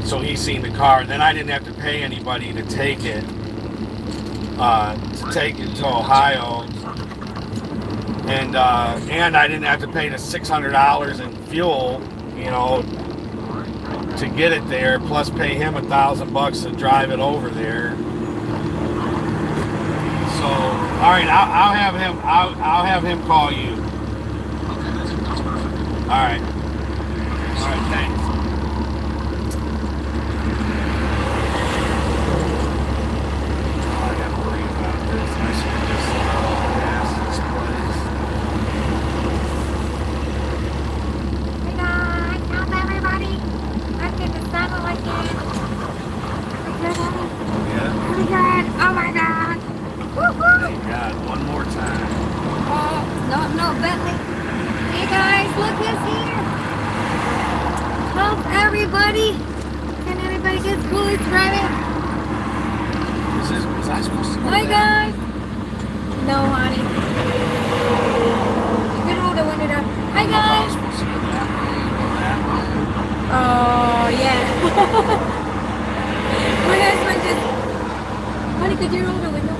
So he seen the car. Then I didn't have to pay anybody to take it to Ohio, and I didn't have to pay the $600 in fuel, to get it there. Plus pay him $1,000 to drive it over there. So all right, I'll have him call you. All right, thanks. Can anybody get bullets driving? Was I supposed to go Hi guys. No, honey. You can hold the window down. Hi guys. Oh yeah. My husband just. Honey, could you roll the window?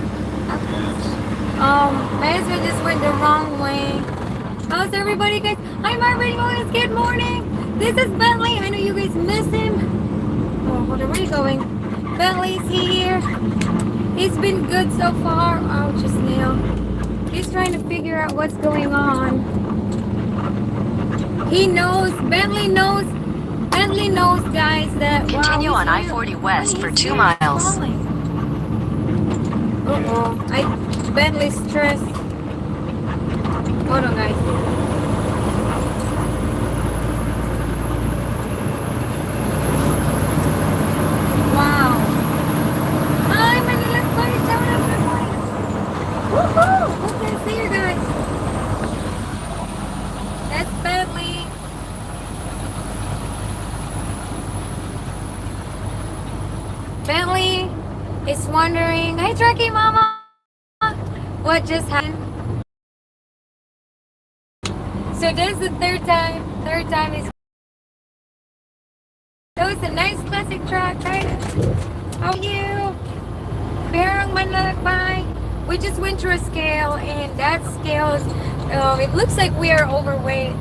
My husband just went the wrong way. How's everybody, guys? Hi, Marvin Williams. Good morning. This is Bentley. I know you guys miss him. Oh, hold on. Where are you going? Bentley's here. He's been good so far. Oh, just now. He's trying to figure out what's going on. He knows. Bentley knows, guys, that. Continue on I-40 West for 2 miles. Uh-oh. Bentley's stressed. Hold on, guys. Wow. Hi, Manila Party Town. Woohoo! Okay, see you guys. That's Bentley. Bentley is wondering, hey, Truckee Mama, what just happened? So that's the third time. Third time is. That was a nice classic truck, right? How are you? Perang Manlalakbay. We just went through a scale, and that scale is, it looks like we are overweight.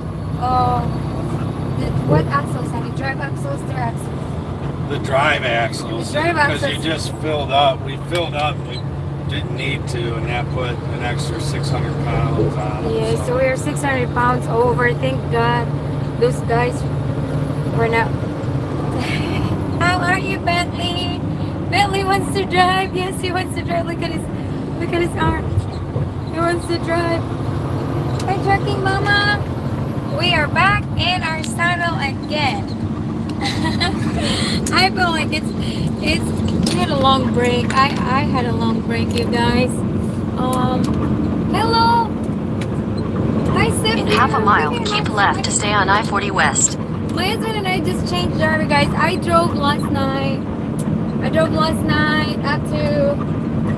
What axles? Have you drive axles? Their axles. The drive axles. Because you just filled up. We filled up. We didn't need to, and that put an extra 600 pounds on. Yeah, so we are 600 pounds over. Thank God. Those guys were not. How are you, Bentley? Bentley wants to drive. Yes, he wants to drive. Look at his arm. He wants to drive. Hi, Trucking Mama. We are back in our saddle again. I feel like it's we had a long break. I had a long break, you guys. Hello. Hi, Stephanie. In half a mile, keep left to stay on I-40 West. My husband and I just changed driver, guys. I drove last night up to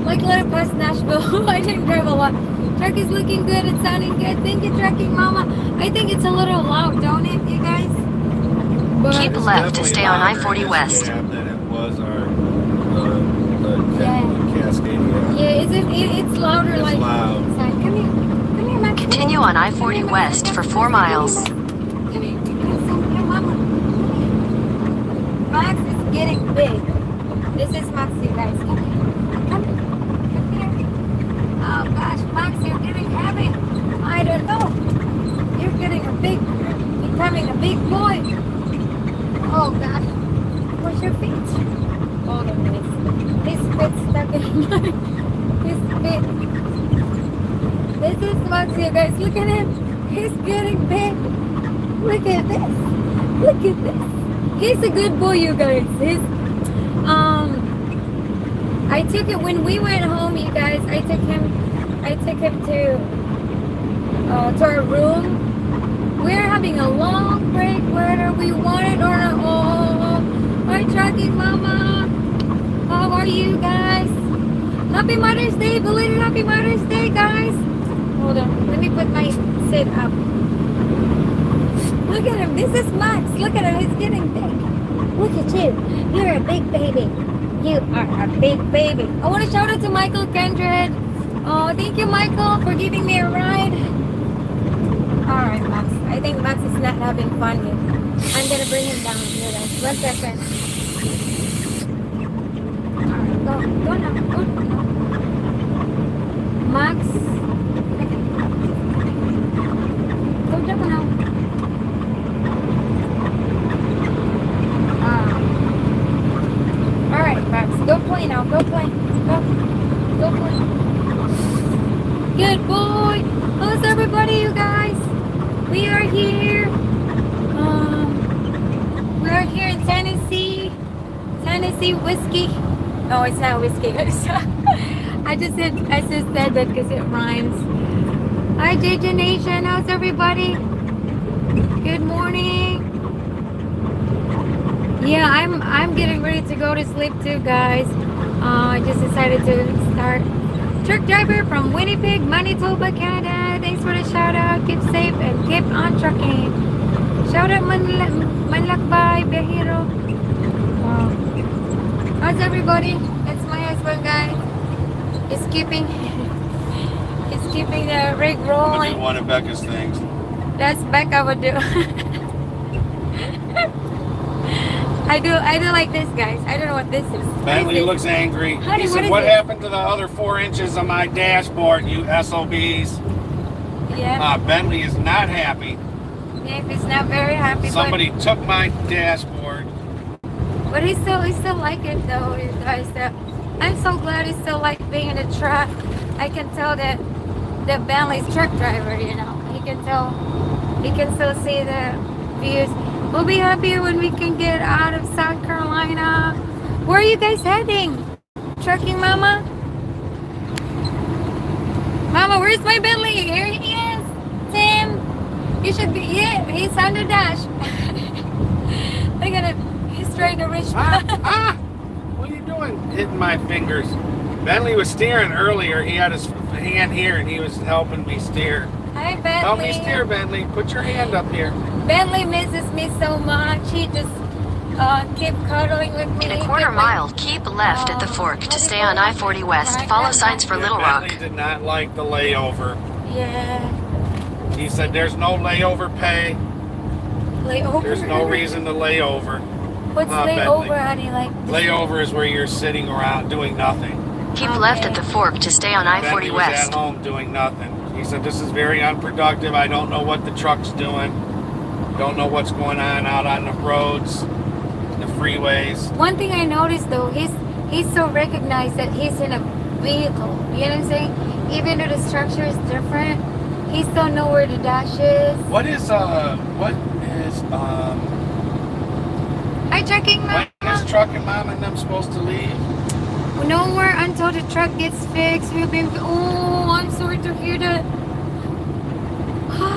like a little past Nashville. I didn't drive a lot. Truck is looking good. It's sounding good. Thank you, Trucking Mama. I think it's a little loud, don't it, you guys? But keep left to stay on I-40 West. Than it was our Cascadia. Yeah, it's louder. It's like loud. Inside. Come here, Max. Continue on I-40 West for 4 miles. Come here, Mama. Max is getting big. This is Max, you guys. Come here. Come here. Oh gosh, Max, you're getting heavy. I don't know. You're becoming a big boy. Oh gosh. Where's your feet? Hold on, guys. His feet stuck in his feet. This is Max, you guys. Look at him. He's getting big. Look at this. Look at this. He's a good boy, you guys. I took it when we went home, you guys. I took him to our room. We're having a long break, whether we want it or not. Oh, hi, Trucking Mama. How are you guys? Happy Mother's Day, belated Happy Mother's Day, guys. Hold on, let me put my sit up. Look at him. This is Max. Look at him. He's getting big. Look at you. You're a big baby. You are a big baby. I want to shout out to Michael Kendred. Oh, thank you, Michael, for giving me a ride. All right, Max. I think Max is not having fun here. I'm gonna bring him down. Hold on. 1 second. All right, go now. Go now. Max. Go down now. All right, Max. Go play now. Go play. Go play. Good boy. How's everybody, you guys? We are here. We are here in Tennessee. Tennessee whiskey. No, it's not whiskey. I just said that because it rhymes. Hi, JJ Nation. How's everybody? Good morning. Yeah, I'm getting ready to go to sleep too, guys. I just decided to start. Truck driver from Winnipeg, Manitoba, Canada. Thanks for the shout out. Keep safe and keep on trucking. Shout out Manlakbay, Behiro. Wow. How's everybody? That's my husband, guys. He's keeping the rig I'm rolling. gonna do one of Becca's things. That's Becca would do. I do like this, guys. I don't know what this is. Bentley looks angry. Honey, He what said, is what it?" happened to the other 4 inches of my dashboard, you SOBs? Yeah. Bentley is not happy. Yeah, he's not very happy. Somebody took my dashboard. But he still like it though, you guys. I'm so glad he still like being in a truck. I can tell that Bentley's truck driver, you know. He can still see the views. We'll be happy when we can get out of South Carolina. Where are you guys heading? Trucking Mama? Mama, where's my Bentley? Here he is. Tim. You should be, yeah, he's on the dash. Look at him. He's trying to reach. What are you doing? Hitting my fingers. Bentley was steering earlier. He had his hand here and he was helping me steer. Hi, Bentley. Help me steer, Bentley. Put your hand up here. Bentley misses me so much. He just keep cuddling with me. In a quarter mile, keep left at the fork to stay on I-40 West. Follow signs for Little Rock. Bentley did not like the layover. Yeah. He said there's no layover pay. Layover. There's no reason to lay over. What's Bentley. layover, honey? Like Layover is where you're sitting around doing nothing. Keep left at the fork to stay on Bentley I-40 was at West. home doing nothing. He said this is very unproductive. I don't know what the truck's doing. Don't know what's going on out on the roads, the freeways. One thing I noticed though, he's so recognized that he's in a vehicle. You know what I'm saying? Even though the structure is different, he still know where the dash is. What is Hi, trucking Mama. when is Truck and Mom and them supposed to leave? Nowhere until the truck gets fixed. We've been. Oh, I'm sorry to hear that.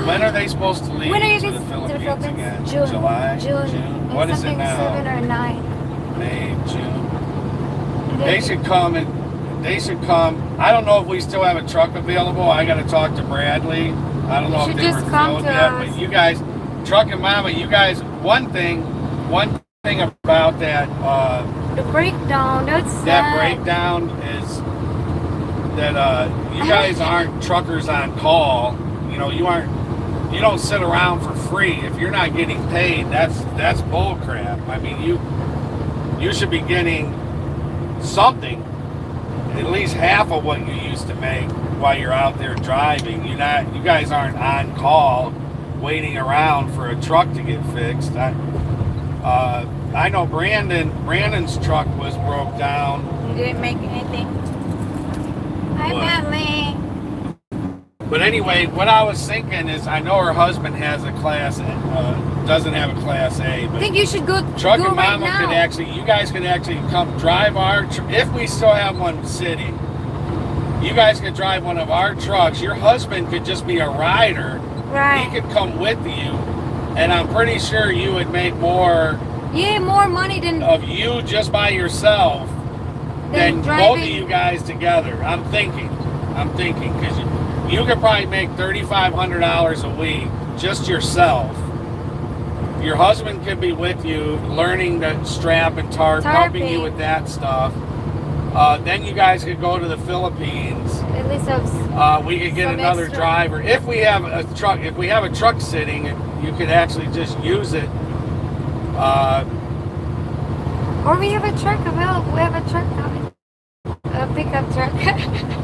When are they supposed to leave When are you to guys the Philippines again? June. July? June. What It's is it something now? 7 or 9. May, June. They should come I don't know if we still have a truck available. I gotta talk to Bradley. I don't know You if should they were just come filled to yet, us. but you guys, Truck and Mama, you guys, one thing about that The breakdown. That's that sad. breakdown is that you guys aren't truckers on call. You know, you don't sit around for free. If you're not getting paid, that's bull crap. I mean, you should be getting something, at least half of what you used to make while you're out there driving. You guys aren't on call waiting around for a truck to get fixed. I know Brandon's truck was broke down. You didn't make anything. Hi, What? Bentley. But anyway, what I was thinking is, I know her husband has a doesn't have a Class A, I but think you should go. Truck go and right Mama now. you guys could actually come drive if we still have one sitting, you guys could drive one of our trucks. Your husband could just be a rider. Right. He could come with you, and I'm pretty sure you would make more Yeah, more money than of you just by yourself than both of driving. you guys together. I'm thinking, because you could probably make $3,500 a week just yourself. your husband could be with you, learning the strap and tarp, helping you Tarping. with that stuff. Then you guys could go to the Philippines. At least have We could get some another extra. driver. If we have a truck, sitting, you could actually just use it. or we have a truck available. We have a truck coming. A pickup truck.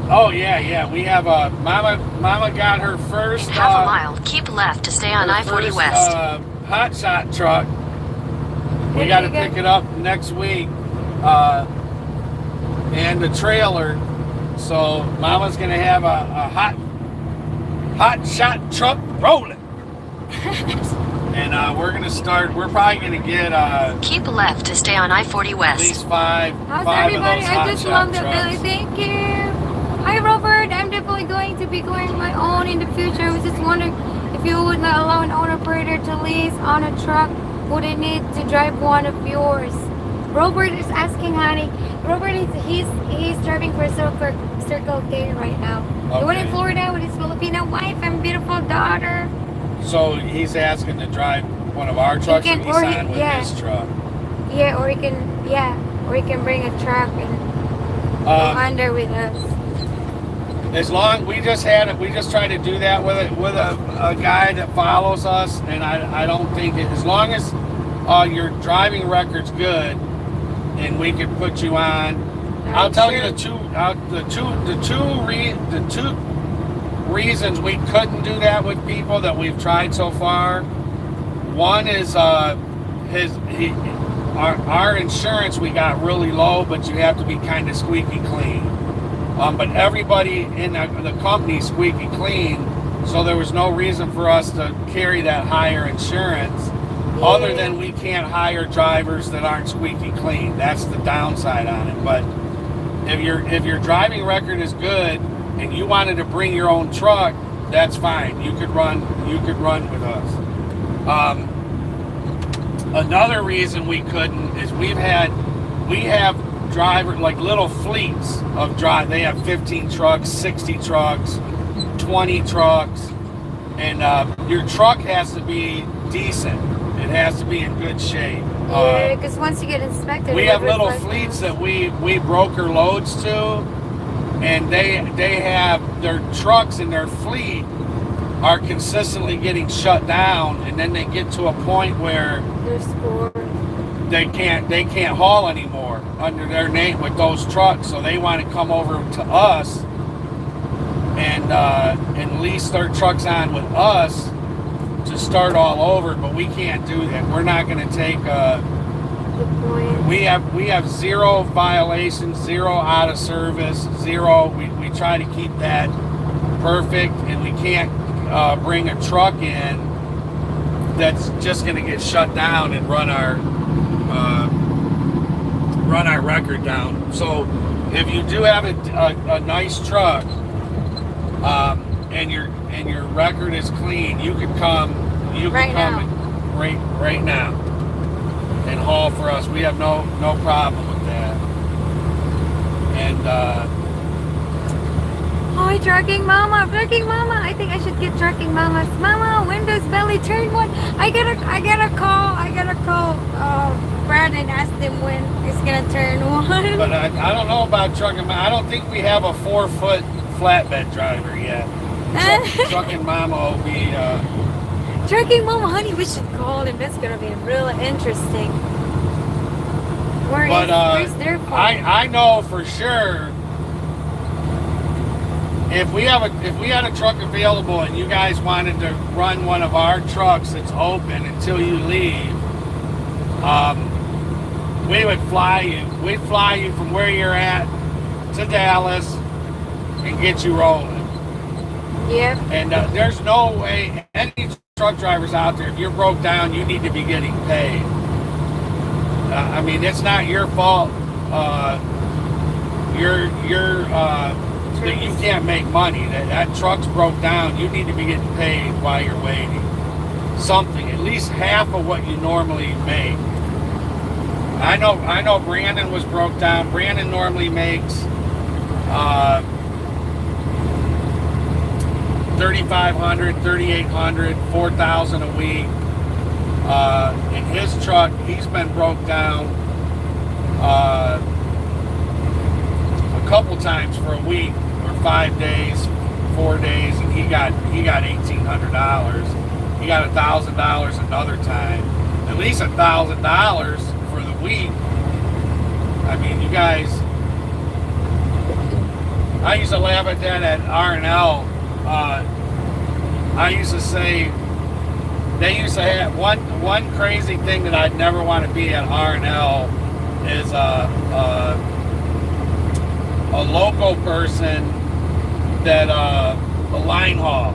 Oh yeah. We have a Mama got her first. In half a mile, keep left to stay on her I-40 first, West. hot shot truck. We Did got to you get- pick it up next week. And the trailer. So Mama's gonna have a hot shot truck rolling. And we're gonna start. We're probably gonna get Keep left to stay on I-40 at West. least five How's of everybody? those I hot just shot love the trucks. Billy. Thank you. Hi, Robert. I'm definitely going to be going my own in the future. I was just wondering if you would not allow an owner operator to lease on a truck. Would it need to drive one of yours? Robert is asking, honey. Robert he's driving for Circle K right now. The one in Okay. Florida with his Filipino wife and beautiful daughter. So he's asking to drive one of our trucks can- and or he's he- on with yeah. his truck. Yeah, or he can bring a truck and go under with us. As long we just tried to do that with a guy that follows us, and I don't think it, as long as your driving record's good and we can put you on. I'll tell you the two reasons we couldn't do that with people that we've tried so far. One is our insurance we got really low, but you have to be kind of squeaky clean. But everybody in the company is squeaky clean, so there was no reason for us to carry that higher insurance. Other than we can't hire drivers that aren't squeaky clean. That's the downside on it. But if your driving record is good and you wanted to bring your own truck, that's fine. You could run with us. Another reason we couldn't is we have drivers like little fleets of drive. They have 15 trucks, 60 trucks, 20 trucks, and your truck has to be decent. It has to be in good shape. Yeah, because once you get inspected, We it have little reflects- fleets that we broker loads to, and they have their trucks in their fleet are consistently getting shut down, and then they get to a point where Their score. they can't haul anymore under their name with those trucks, so they want to come over to us and lease their trucks on with us to start all over. But we can't do that. We're not going to take The point. we have zero violations, zero out of service, zero. We try to keep that perfect, and we can't bring a truck in that's just going to get shut down and run our record down. So if you do have a nice truck and your record is clean, you could come. Right now. Right now and haul for us. We have no problem with that. And Hi, Trucking Mama. I think I should get Trucking Mama's. Mama, when does Belly turn one? I gotta call Brad and ask him when it's gonna turn one. but I don't know about trucking. I don't think we have a 4-foot flatbed driver yet. Trucking Mama will be. Trucking Mama, honey, we should call him. That's gonna be really interesting. Where's their phone? I know for sure. If we had a truck available and you guys wanted to run one of our trucks that's open until you leave, we would fly you. We'd fly you from where you're at to Dallas and get you rolling. Yep. And there's no way any truck drivers out there, if you're broke down, you need to be getting paid. I mean, it's not your fault. That you can't make money. That truck's broke down. You need to be getting paid while you're waiting. Something, at least half of what you normally make. I know Brandon was broke down. Brandon normally makes $3,500, $3,800, $4,000 a week. In his truck, he's been broke down a couple times for a week or 5 days, 4 days, and he got $1,800. He got $1,000 another time. At least $1,000 for the week. I mean, you guys. I used to laugh at that at R&L. I used to say they used to have one crazy thing that I'd never want to be at R&L is a local person that a line haul.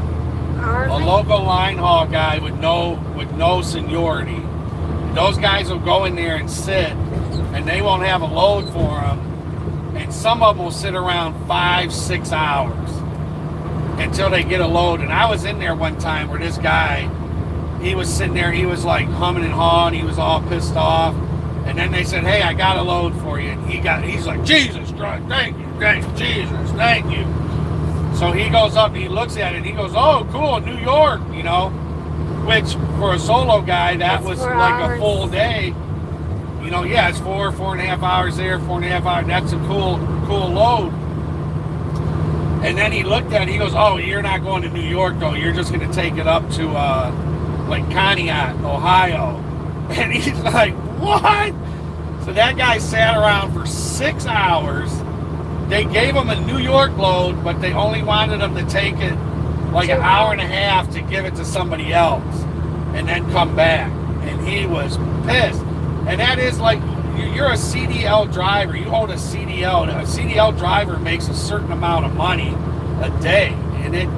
A local line haul guy with no seniority. Those guys will go in there and sit, and they won't have a load for them. And some of them will sit around 5-6 hours until they get a load. And I was in there one time where this guy, he was sitting there, he was like humming and hawing, he was all pissed off. And then they said, "Hey, I got a load for you." And he's like, "Jesus Christ, thank you, Jesus, thank you." So he goes up, he looks at it, and he goes, "Oh, cool, New York," you know, which for a solo guy, that was like a full day. You know, yeah, it's 4.5 hours there, 4.5 hours. That's a cool load. And then he looked at it, he goes, "Oh, you're not going to New York, though. You're just going to take it up to, like, Conneaut, Ohio." And he's like, "What?" So that guy sat around for 6 hours. They gave him a New York load, but they only wanted him to take it like an hour and a half to give it to somebody else and then come back. And he was pissed. And that is like, you're a CDL driver. You hold a CDL. A CDL driver makes a certain amount of money a day. And it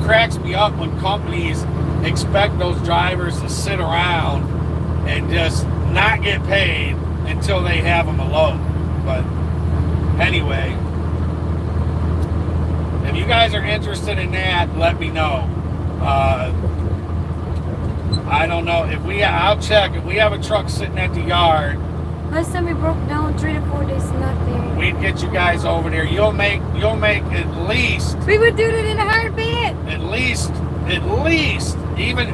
cracks me up when companies expect those drivers to sit around and just not get paid until they have them a load. But anyway, if you guys are interested in that, let me know. I don't know if I'll check. If we have a truck sitting at the yard, last time we broke down 3 to 4 days, nothing. We'd get you guys over there. You'll make at least. We would do it in a heartbeat. At least, even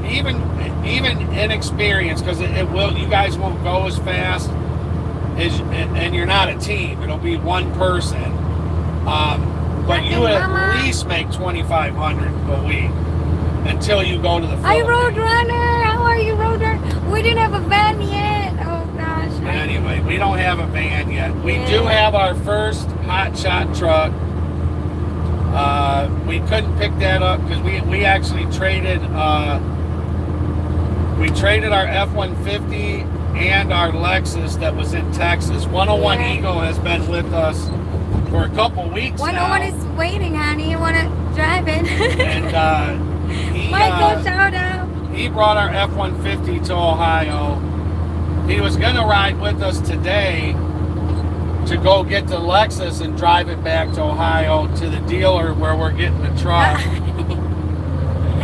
inexperienced, because it will. You guys won't go as fast and you're not a team. It'll be one person. But you would at least make $2,500 a week until you go to the Philippines. Hi, Roadrunner. How are you, Roadrunner? We didn't have a van yet. Oh, gosh. Anyway, we don't have a van yet. We do have our first hot shot truck. We couldn't pick that up because we actually traded our F-150 and our Lexus that was in Texas. 101 Eagle has been with us for a couple weeks 101 now. is waiting, honey. You want to drive it? And Michael, shout out. he brought our F-150 to Ohio. He was going to ride with us today to go get the Lexus and drive it back to Ohio to the dealer where we're getting the truck.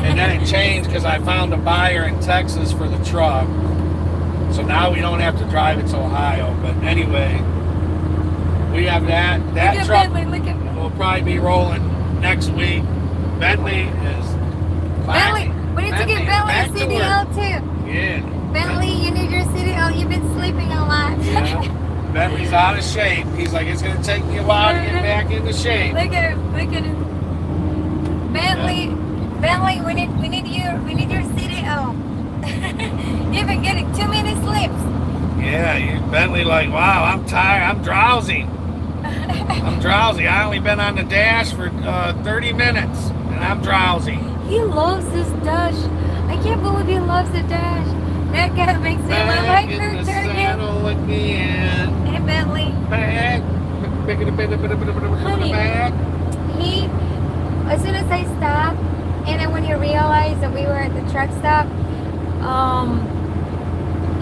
And then it changed because I found a buyer in Texas for the truck. So now we don't have to drive it to Ohio. But anyway, we have that. That look truck Bentley, look at will probably be rolling next week. Bentley is... Bentley. We need to get Bentley a CDL too. Yeah. Bentley, you need your CDL. You've been sleeping a lot. Yeah. Bentley's out of shape. He's like, it's going to take me a while to get back into shape. Look at him. Bentley, Bentley, we need your CDL. You've been getting too many slips. Yeah, Bentley like, wow, I'm tired. I'm drowsy. I only been on the dash for 30 minutes, and I'm drowsy. He loves this dash. I can't believe he loves the dash. That guy makes me Back like in her the turn. saddle again. Hey, Bentley. Back. Honey. Back. He, as soon as I stopped, and then when he realized that we were at the truck stop,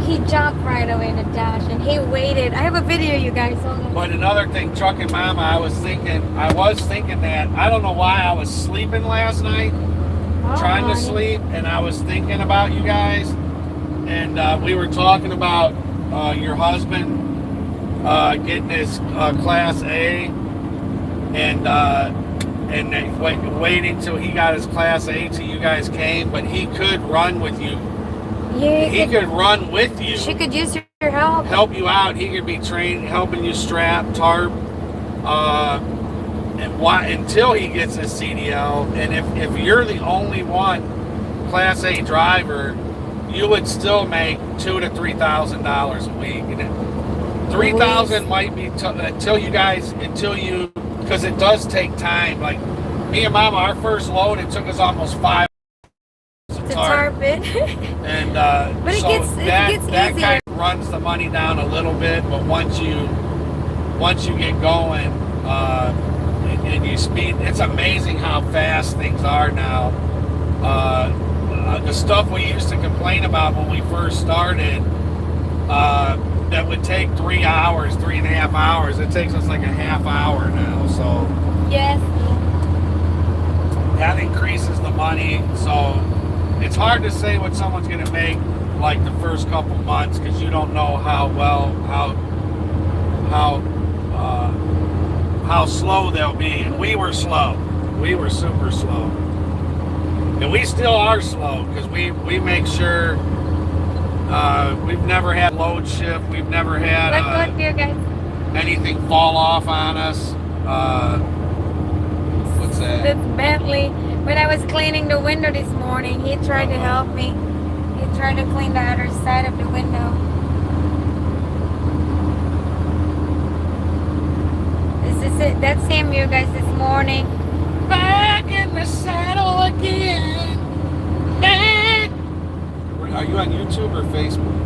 he jumped right away in the dash, and he waited. I have a video, you guys. Hold on. But another thing, Trucking Mama, I was thinking that, I don't know why I was sleeping last night, trying to sleep, and I was thinking about you guys, and we were talking about your husband getting his Class A, and waiting till he got his Class A till you guys came, but he could run with you You He could run with you, She could use your help. help you out. He could be trained, helping you strap, tarp, until he gets his CDL. And if you're the only one Class A driver, you would still make $2,000 to $3,000 a week. And $3,000 might be until you, because it does take time. Like me and Mama, our first load, it took us almost 5 to tarp it. And But it so gets that easier. kind of runs the money down a little bit. But once you get going and you speed, it's amazing how fast things are now. The stuff we used to complain about when we first started, that would take 3 hours, 3.5 hours. It takes us like a half hour now. So Yes. that increases the money. So it's hard to say what someone's going to make like the first couple months, because you don't know how slow they'll be. And we were slow. We were super slow. And we still are slow, because we make sure we've never had load shift. We've never had Look good here, guys. anything fall off on us. What's that? That's Bentley. When I was cleaning the window this morning, he tried to help me. He tried to clean the other side of the window. This is it. That's him, you guys, this morning. Back in the saddle again. Back. Are you on YouTube or Facebook?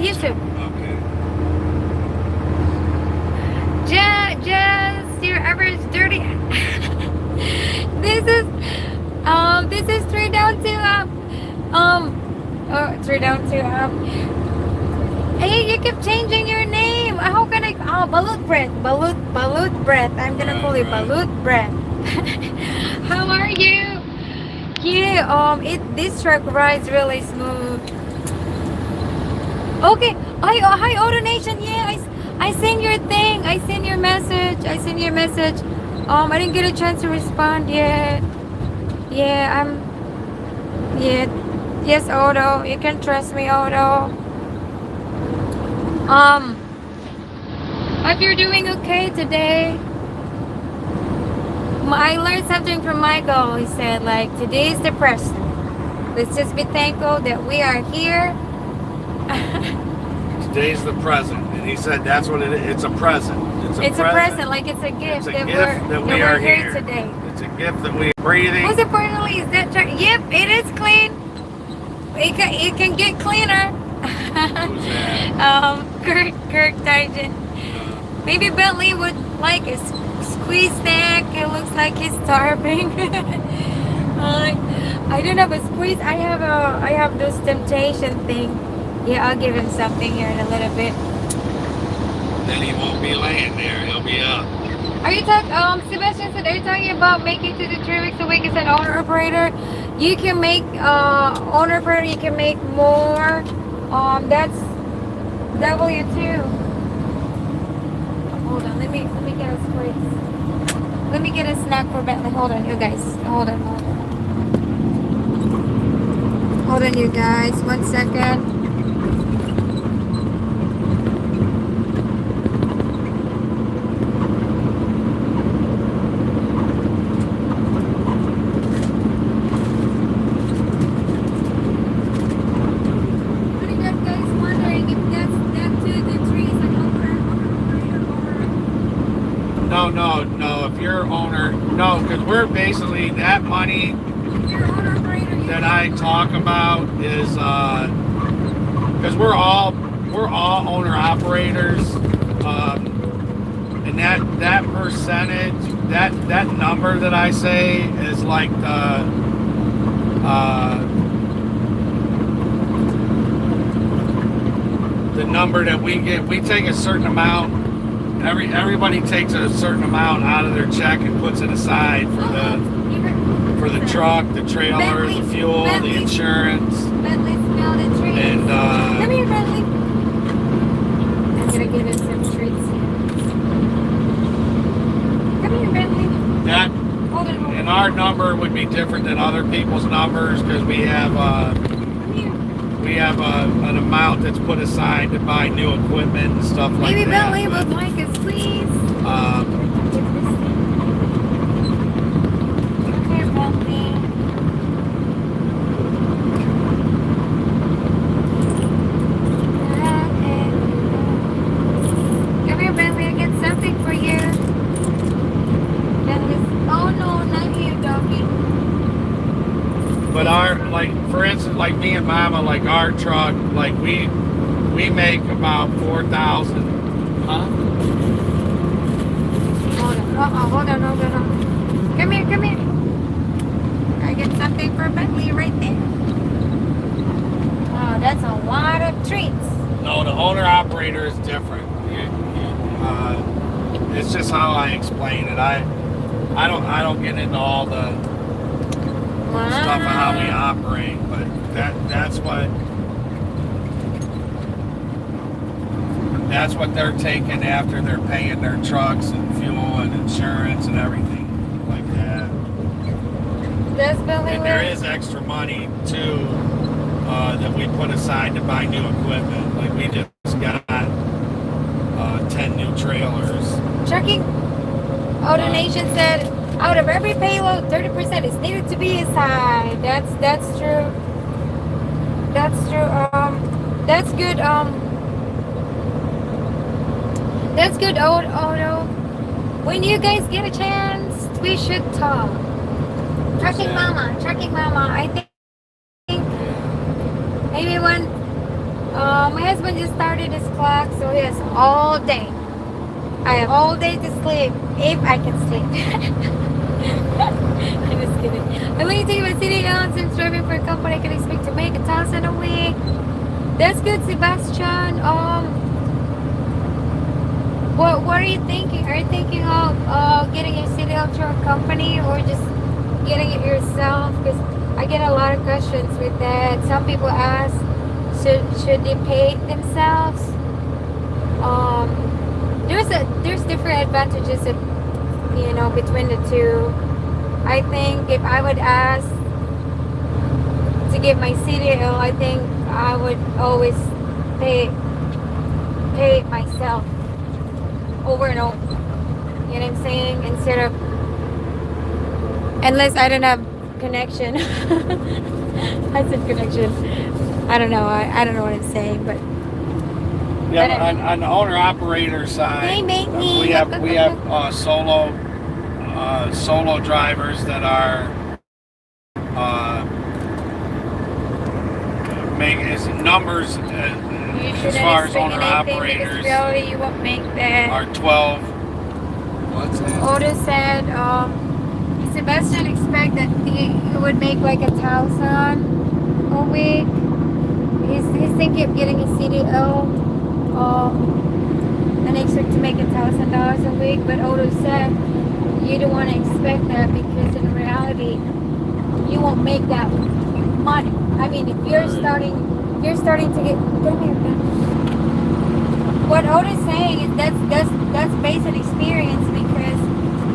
YouTube. Okay. Just your average dirty. This is 3 down 2 up. 3 down 2 up. Hey, you keep changing your name. How can I? Oh, Balut Breath. Balut Breath. I'm gonna call you Balut Breath. How are you? Yeah. This truck rides really smooth. Okay. Hi, Auto Nation. Yeah, I seen your thing. I seen your message. I didn't get a chance to respond yet. Yeah, yes, Auto. You can trust me, Auto. Hope you're doing okay today. I learned something from Michael. He said, like, today is the present. Let's just be thankful that we are here. Today's the present, and he said that's what it is. It's a present. It's a present, like it's a gift, It's a gift that we are here today. It's a gift that we are breathing. Most importantly, is that truck? Yep, it is clean. It can get cleaner. Who's that? Kirk Digen. Maybe Bentley would like a squeeze snack. It looks like he's starving. I don't have a squeeze. I have this temptation thing. Yeah, I'll give him something here in a little bit. Then he won't be laying there. He'll be up. Are you talking, Sebastian said, are you talking about making 2 to 3 weeks a week as an owner operator? You can make, owner operator, you can make more. That's W2. Hold on, let me get a squeeze. Let me get a snack for Bentley. Hold on, you guys. Hold on. Hold on, you guys. 1 second. No. If you're owner, no, because we're basically that money that I talk about is because we're all owner operators, and that percentage, that number that I say is like the number that we get. We take a certain amount. Everybody takes a certain amount out of their check and puts it aside for the truck, the trailer, the fuel, the insurance. Bentley smell the trees. And come here, Bentley. I'm gonna give him some treats. Come here, Bentley. that Hold on. and our number number would be different than other people's numbers because we have an amount that's put aside to buy new equipment and stuff like Maybe that. Bentley would like us, please. Come here, Bentley. Come here, Bentley. I get something for you. Oh no, not you, doggy. But for instance, like me and Mama, like our truck, like we make about 4,000. Huh? Hold on. Come here. I get something for Bentley right there. Oh, that's a lot of treats. No, the owner operator is different. It's just how I explain it. I don't get into all the stuff of how we operate, but that's what they're taking after they're paying their trucks and fuel and insurance and everything like that. Does Bentley And there is extra money too that we put aside to buy new equipment. Like we just got 10 new trailers. Trucking Auto Nation said, out of every payload, 30% is needed to be assigned. That's true. That's true. That's good. That's good, Auto. When you guys get a chance, we should talk. Trucking Mama. I think maybe when my husband just started his clock, so he has all day. I have all day to sleep if I can sleep. I'm just kidding. I'm waiting to take my city down since driving for a company I can expect to make 1,000 a week. That's good, Sebastian. What are you thinking? Are you thinking of getting a CDL through a company or just getting it yourself? Because I get a lot of questions with that. Some people ask, should they pay it themselves? There's different advantages of, between the two. I think if I would ask to get my CDL, I think I would always pay it myself over and over. You know what I'm saying? Instead of, unless I don't have connection. I said connection. I don't know. I don't know what I'm saying, but. Yeah, on the owner operator side, we have solo drivers that are making numbers as far as owner operators you won't make that. are 12. What's that? Otis said Sebastian expect that he would make like 1,000 a week. He's thinking of getting a CDL. And expect to make $1,000 a week, but Odo said you don't want to expect that because in reality you won't make that money. I mean, if you're starting to get. Come here, Ben. What Odo's saying is that's based on experience because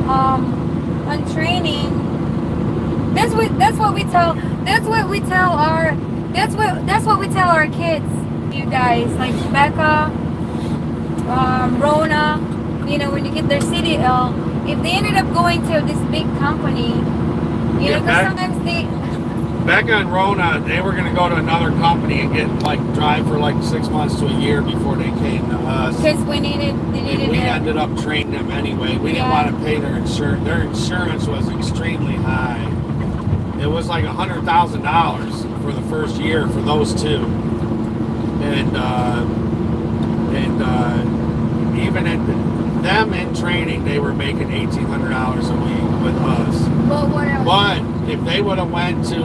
on training, that's what we tell our kids. You guys, like Becca, Rona, when you get their CDL, if they ended up going to this big company, because sometimes Becca and Rona, they were going to go to another company and get drive for 6 months to a year before they came to us. Because we ended up training them anyway. We didn't want to pay their insurance. Their insurance was extremely high. It was like $100,000 for the first year for those two. And even at them in training, they were making $1,800 a week with us. But if they would have went to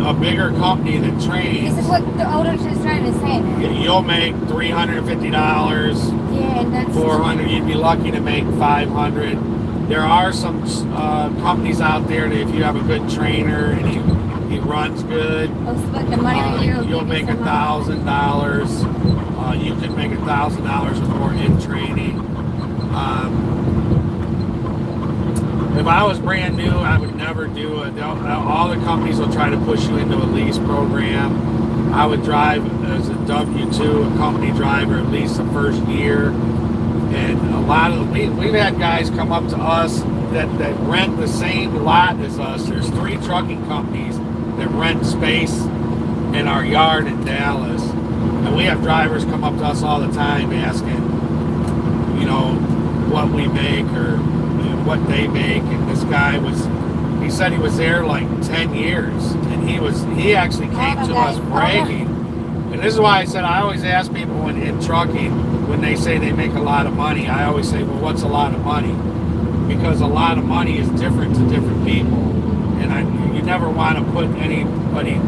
a bigger company that trains, this is what the Odo's just trying to say. You'll make $350. Yeah, and that's $400. You'd be lucky to make $500. There are some companies out there that if you have a good trainer and he runs good, the money you'll make $1,000. You can make $1,000 or more in training. If I was brand new, I would never do it. All the companies will try to push you into a lease program. I would drive as a W-2, a company driver, at least the first year. And a lot of we've had guys come up to us that rent the same lot as us. There's 3 trucking companies that rent space in our yard in Dallas, and we have drivers come up to us all the time asking, what we make or what they make. And this guy he said he was there like 10 years, and he actually came to us bragging. And this is why I said I always ask people in trucking, when they say they make a lot of money, I always say, well, what's a lot of money? Because a lot of money is different to different people, and you never want to put anybody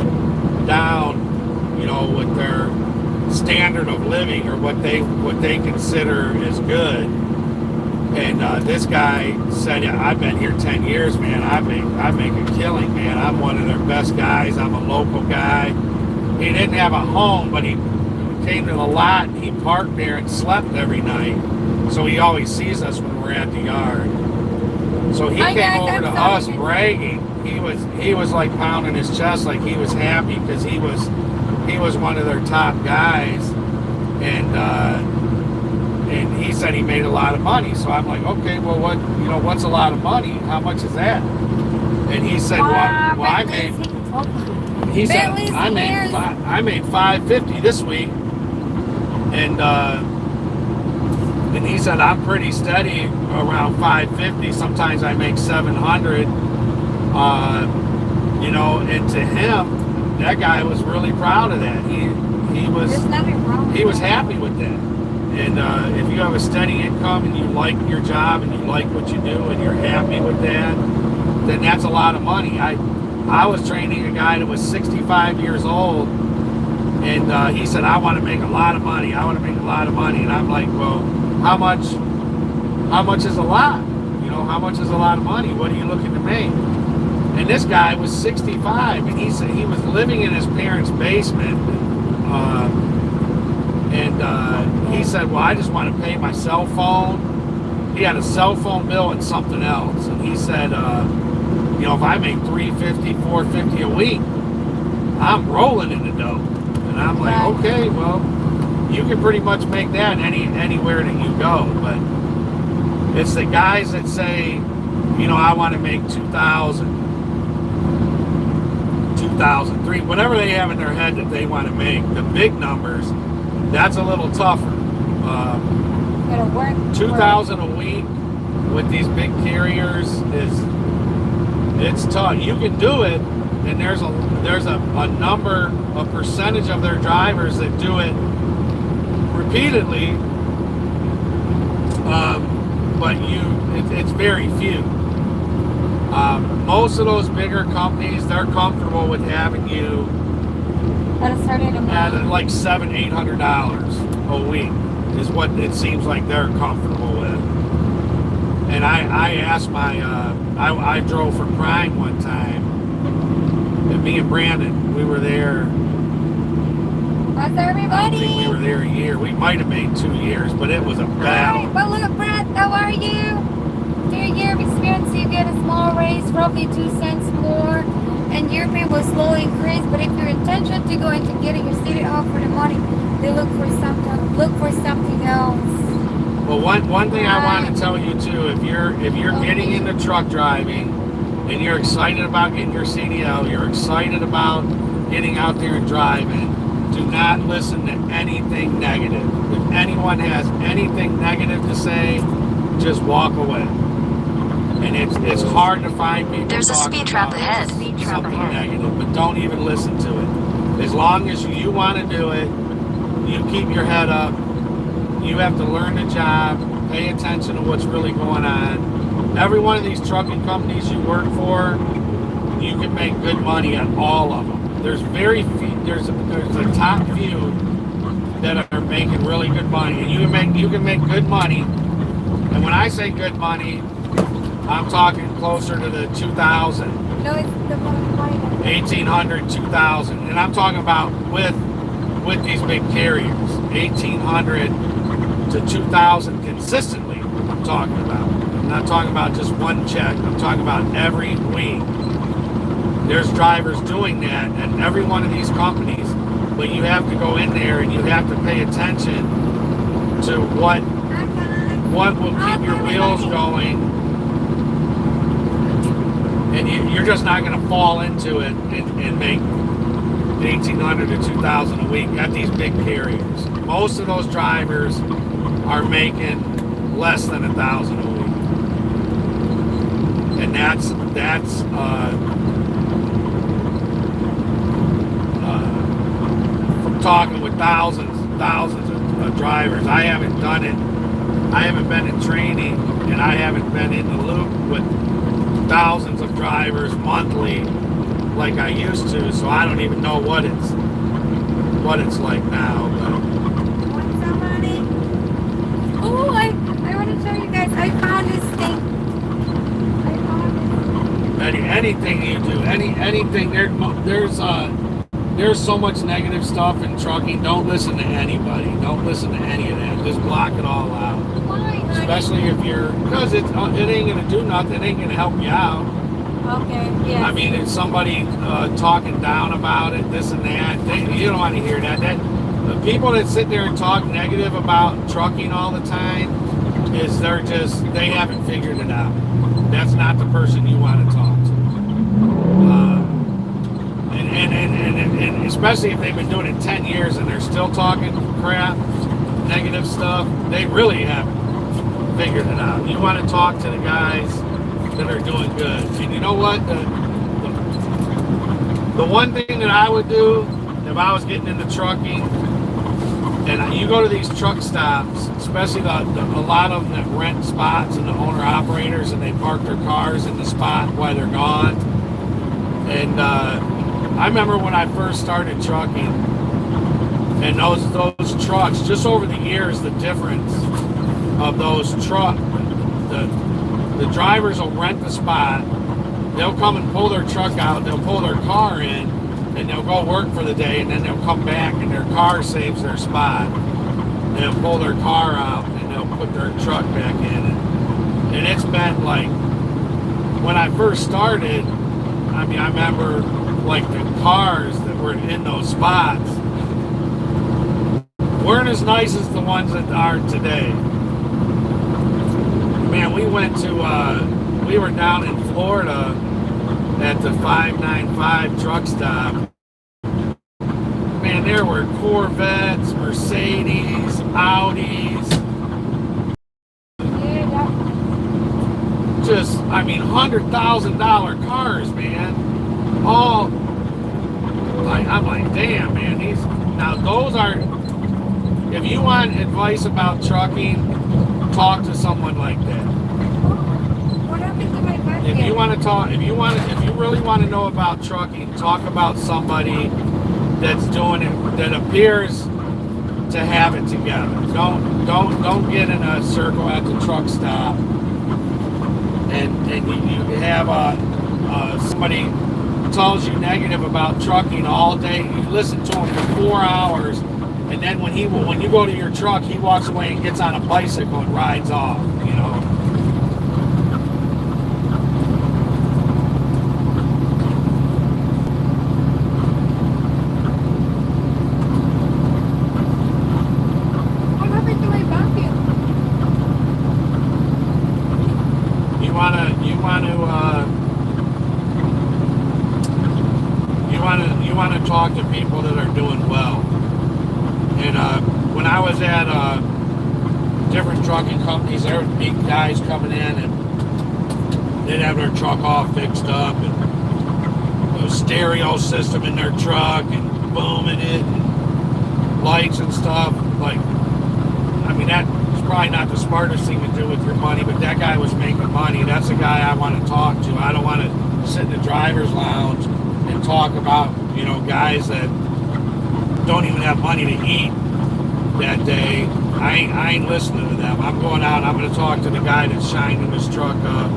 down, with their standard of living or what they consider is good. And this guy said, yeah, I've been here 10 years, man. I make a killing, man. I'm one of their best guys. I'm a local guy. He didn't have a home, but he came to the lot and he parked there and slept every night. So he always sees us when we're at the yard. So he came over to us bragging. He was like pounding his chest like he was happy because he was one of their top guys, and he said he made a lot of money. So I'm like, okay, well, what's a lot of money? How much is that? And he said, I made $550 this week, and he said I'm pretty steady around $550. Sometimes I make $700. And to him, that guy was really proud of that. He was happy with that. And if you have a steady income and you like your job and you like what you do and you're happy with that, then that's a lot of money. I was training a guy that was 65 years old, and he said, I want to make a lot of money. I want to make a lot of money. And I'm like, well, how much is a lot? How much is a lot of money? What are you looking to make? And this guy was 65, and he said he was living in his parents' basement. He said, well, I just want to pay my cell phone. He had a cell phone bill and something else. And he said, if I make $350, $450 a week, I'm rolling in the dough. And I'm like, okay, well, you can pretty much make that anywhere that you go. But it's the guys that say, I want to make $2,000, $3,000, whatever they have in their head that they want to make. The big numbers, that's a little tougher. $2,000 a week with these big carriers it's tough. You can do it, and there's a percentage of their drivers that do it repeatedly, but it's very few. Most of those bigger companies, they're comfortable with having you at like $700-800 a week is what it seems like they're comfortable with. And I asked I drove for Prime one time, and me and Brandon, we were there. How's everybody? I don't think we were there a year. We might have made 2 years, but it was a battle. Hi, but look, Brad, how are you? Through a year of experience, you get a small raise, roughly 2 cents more, and your pay will slowly increase. But if your intention to go into getting your city offer the money, they look for something else. Well, one thing I want to tell you too, if you're getting into truck driving and you're excited about getting your CDL, you're excited about getting out there and driving, do not listen to anything negative. If anyone has anything negative to say, just walk away. And it's hard to find people. There's a speed trap about ahead. something negative, but don't even listen to it. As long as you want to do it, you keep your head up. You have to learn the job, pay attention to what's really going on. Every one of these trucking companies you work for, you can make good money at all of them. There's very few, there's a top few that are making really good money. And you can make good money. And when I say good money, I'm talking closer to the 2,000. No, it's the one 1,800, 2,000. And I'm talking about with these big carriers. 1,800 to 2,000 consistently, I'm talking about. I'm not talking about just one check. I'm talking about every week. There's drivers doing that at every one of these companies, but you have to go in there and you have to pay attention to what will keep your wheels going, and you're just not going to fall into it and make $1,800 to $2,000 a week at these big carriers. Most of those drivers are making less than $1,000 a week, and that's from talking with thousands of drivers. I haven't done it. I haven't been in training, and I haven't been in the loop with thousands of drivers monthly like I used to, so I don't even know what it's like now. But Want some money? Oh, I want to show you guys. I found this thing. anything you do, anything there's so much negative stuff in trucking. Don't listen to anybody. Don't listen to any of that. Just block it all out. Why? Especially if because it ain't gonna do nothing. It ain't gonna help you out. Okay, yeah. I mean, if somebody talking down about it, this and that, you don't want to hear that. The people that sit there and talk negative about trucking all the time they haven't figured it out. That's not the person you want to talk to. And especially if they've been doing it 10 years and they're still talking crap, negative stuff, they really haven't figured it out. You want to talk to the guys that are doing good. And you know what? The one thing that I would do if I was getting into trucking, and you go to these truck stops, especially a lot of them that rent spots and the owner operators, and they park their cars in the spot while they're gone. And I remember when I first started trucking, and those trucks, just over the years, the difference of those trucks, the drivers will rent the spot, they'll come and pull their truck out, they'll pull their car in, and they'll go work for the day, and then they'll come back and their car saves their spot. And they'll pull their car out and they'll put their truck back in. And it's been like, when I first started, I mean, I remember like the cars that were in those spots weren't as nice as the ones that are today. Man, we were down in Florida at the 595 truck stop. Man, there were Corvettes, Mercedes, Audis. Yeah. Just, I mean, $100,000 cars, man. All, I'm like, damn, man. Now those are, if you want advice about trucking, talk to someone like that. What happened to my budget? If you really want to know about trucking, talk about somebody that's doing it, that appears to have it together. Don't get in a circle at the truck stop and you have somebody tells you negative about trucking all day. You listen to him for 4 hours, and then when you go to your truck, he walks away and gets on a bicycle and rides off. You know. What happened to my vacuum? You want to talk to people that are doing well. And when I was at different trucking companies, there would be guys coming in and they'd have their truck all fixed up and a stereo system in their truck and booming it and lights and stuff. Like, I mean, that's probably not the smartest thing to do with your money, but that guy was making money. That's the guy I want to talk to. I don't want to sit in the driver's lounge and talk about, guys that don't even have money to eat that day. I ain't listening to them. I'm going out. I'm going to talk to the guy that's shining his truck up.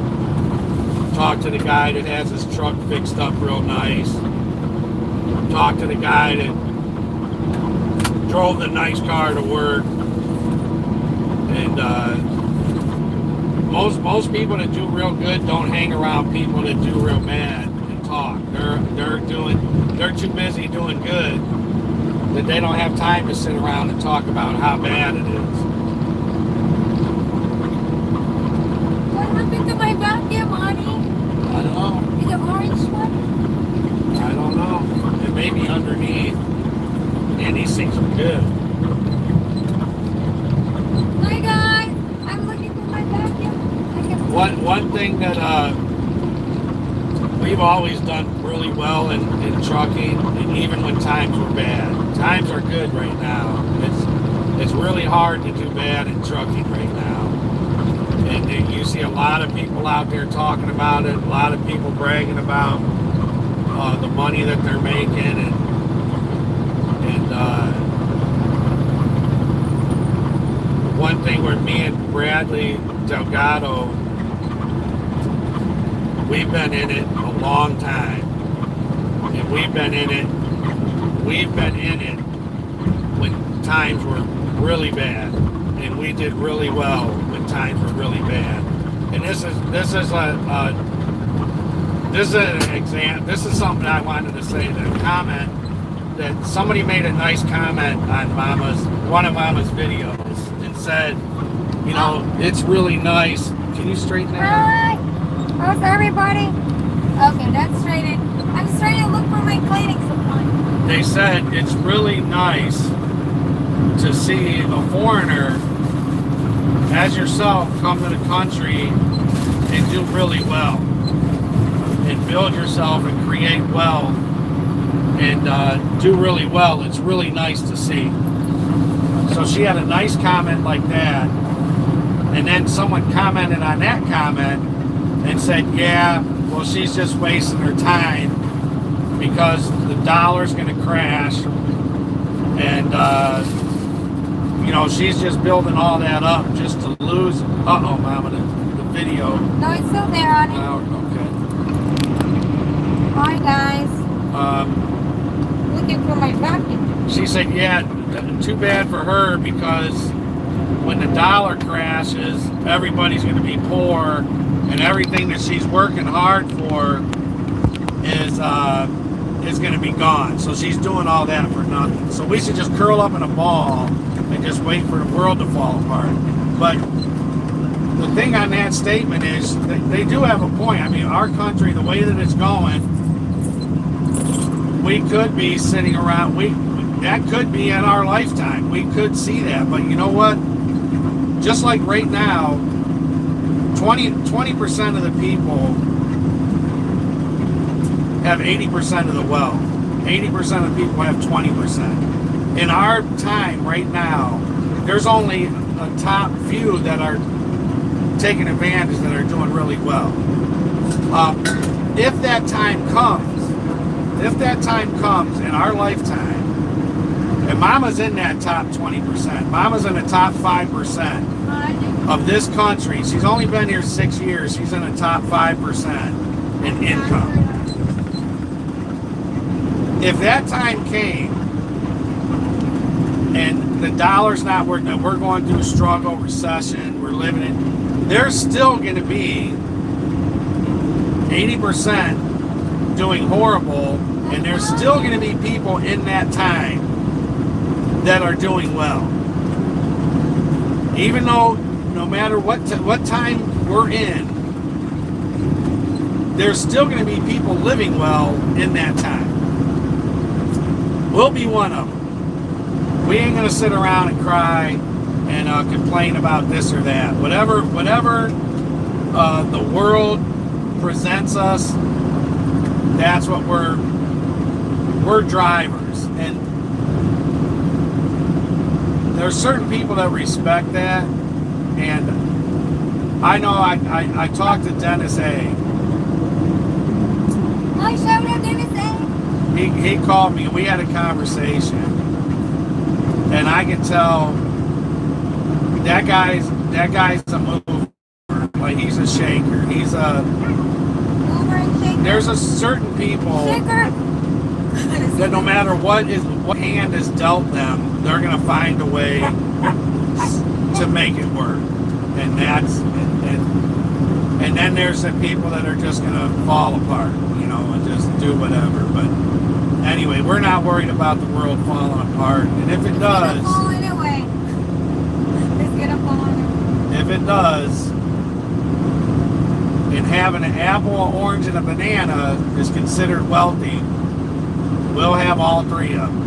Talk to the guy that has his truck fixed up real nice. Talk to the guy that drove the nice car to work. And most people that do real good don't hang around people that do real bad and talk. They're too busy doing good that they don't have time to sit around and talk about how bad it is. What happened to my vacuum, honey? I don't know. Is it orange one? I don't know. It may be underneath. And these things are good. Hi guys, I'm looking for my vacuum. One thing that we've always done really well in trucking, and even when times were bad. Times are good right now. It's really hard to do bad in trucking right now. And you see a lot of people out there talking about it, a lot of people bragging about the money that they're making, and one thing where me and Bradley Delgado, we've been in it a long time, and we've been in it when times were really bad, and we did really well when times were really bad. And this is an example. This is something I wanted to say. The comment that somebody made a nice comment on one of Mama's videos and said, you know, it's really nice. Can you straighten that out? Hi. How's everybody? Okay, that's straightened. I'm just trying to look for my cleaning supply. They said it's really nice to see a foreigner as yourself come to the country and do really well and build yourself and create wealth and do really well. It's really nice to see. So she had a nice comment like that, and then someone commented on that comment and said, yeah, well, she's just wasting her time because the dollar's going to crash, and you know, she's just building all that up just to lose. Uh-oh, Mama, the video. No, it's still there, honey. Oh, okay. Hi, guys. Looking for my vacuum. She said, yeah, too bad for her, because when the dollar crashes, everybody's going to be poor, and everything that she's working hard for is going to be gone. So she's doing all that for nothing. So we should just curl up in a ball and just wait for the world to fall apart. But the thing on that statement is they do have a point. I mean, our country, the way that it's going, we could be sitting around, that could be in our lifetime. We could see that. But you know what? Just like right now, 20% of the people have 80% of the wealth. 80% of the people have 20%. In our time right now, there's only a top few that are taking advantage, that are doing really well. If that time comes in our lifetime, and Mama's in that top 20%, Mama's in the top 5% of this country. She's only been here 6 years. She's in the top 5% in income. If that time came and the dollar's not working, that we're going through a struggle, recession, we're living in, there's still going to be 80% doing horrible, and there's still going to be people in that time that are doing well. Even though, no matter what time we're in, there's still going to be people living well in that time. We'll be one of them. We ain't going to sit around and cry and complain about this or that. Whatever the world presents us, that's what we're drivers. And there's certain people that respect that. And I know I talked to Dennis A. Hi, shout out Dennis A. He called me and we had a conversation, and I can tell that guy's a mover. Like, he's a shaker. He's a Mover and shaker. There's a certain people Shaker. that no matter what hand is dealt them, they're gonna find a way to make it work. and and then there's the people that are just gonna fall apart, you know, and just do whatever. But anyway, we're not worried about the world falling apart, and if it does, It's gonna fall anyway. It's gonna fall anyway. if it does, and having an apple, an orange, and a banana is considered wealthy, we'll have all three of them.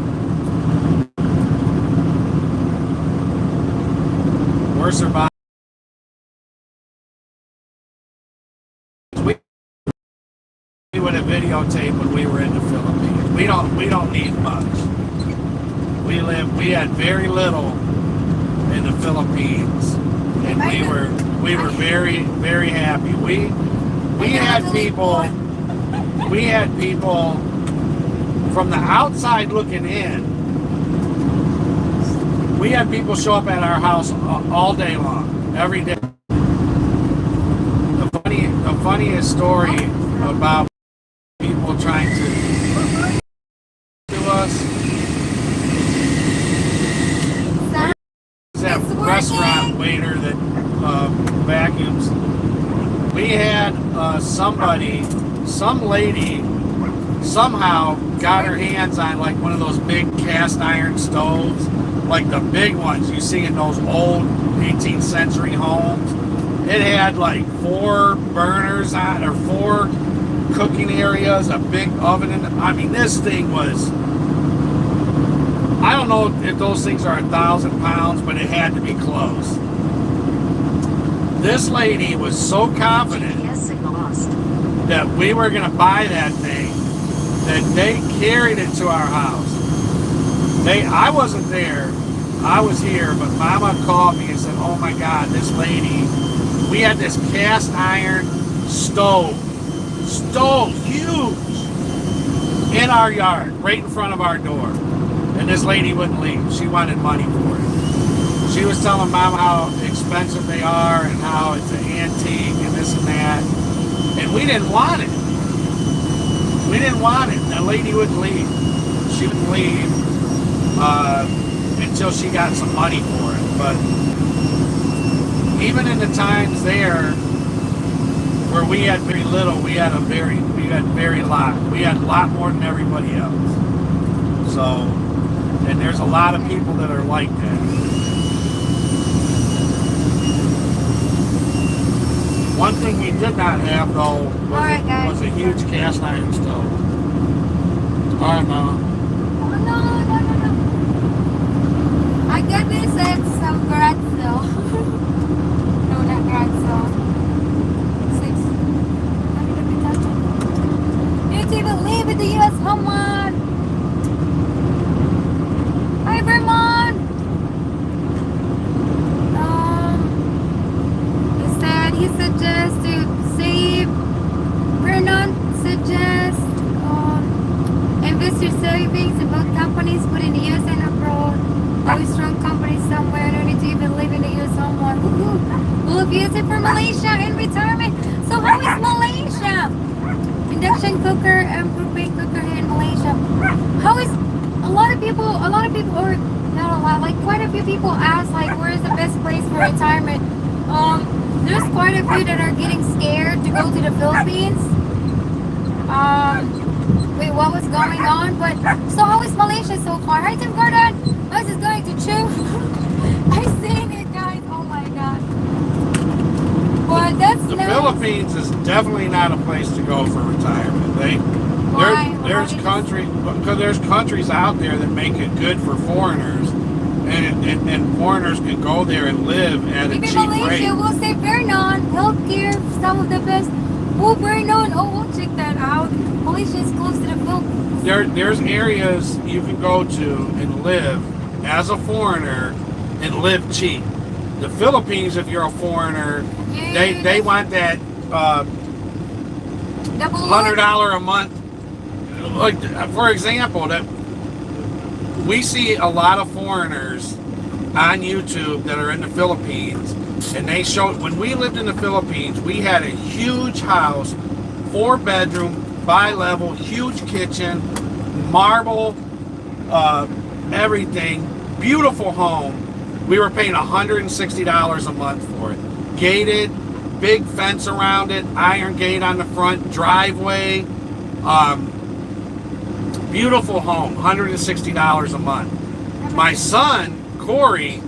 We're surviving. We would have videotaped when we were in the Philippines. We don't need much. We had very little in the Philippines, and we were very, very happy. We had people from the outside looking in. We had people show up at our house all day long, every day. The funniest story about people trying to us is that restaurant waiter that vacuums. We had some lady somehow got her hands on like one of those big cast iron stoves, like the big ones you see in those old 18th century homes. It had like 4 burners on, or 4 cooking areas, a big oven. I mean, this thing was, I don't know if those things are 1,000 pounds, but it had to be close. This lady was so confident that we were going to buy that thing that they carried it to our house. I wasn't there. I was here, but Mama called me and said, oh my God, this lady, we had this cast iron stove, huge, in our yard, right in front of our door. And this lady wouldn't leave. She wanted money for it. She was telling Mama how expensive they are and how it's an antique and this and that. And we didn't want it. We didn't want it. That lady wouldn't leave. She wouldn't leave until she got some money for it. But even in the times there where we had very little, we had very lot. We had a lot more than everybody else. So, and there's a lot of people that are like that. One thing we did not have though was a huge cast iron stove. All right, Mama. No. I got this at some garage sale. No, not garage sale. 6. You can't even live in the U.S. Come on. Hi, Vermont. He suggests to save. Vernon suggests invest your savings in both companies, put in the U.S. and abroad. Very strong companies somewhere. No need to even live in the U.S. somewhere. We'll use it for Malaysia in retirement. So how is Malaysia? Induction cooker and propane cooker here in Malaysia. How is a lot of people, or not a lot, like quite a few people ask like where is the best place for retirement? There's quite a few that are getting scared to go to the Philippines. Wait, what was going on? But so how is Malaysia so far? Hi, Tim Gordon. I was just going to chew. I've seen it, guys. Oh my god. But that's the Philippines is definitely not a place to go for retirement. There's countries out there that make it good for foreigners. And foreigners can go there and live at a cheap rate. Malaysia will say Vernon, healthcare, some of the best. Oh, Vernon, we'll check that out. Malaysia is close to the Philippines. There's areas you can go to and live as a foreigner and live cheap. The Philippines, if you're a foreigner, they want that $100 a month. Like for example, that. We see a lot of foreigners on YouTube that are in the Philippines, and they show, when we lived in the Philippines, we had a huge house, 4-bedroom, bi-level, huge kitchen, marble, everything, beautiful home. We were paying $160 a month for it. gated, big fence around it, iron gate on the front, driveway. Beautiful home, $160 a month. My son, Corey,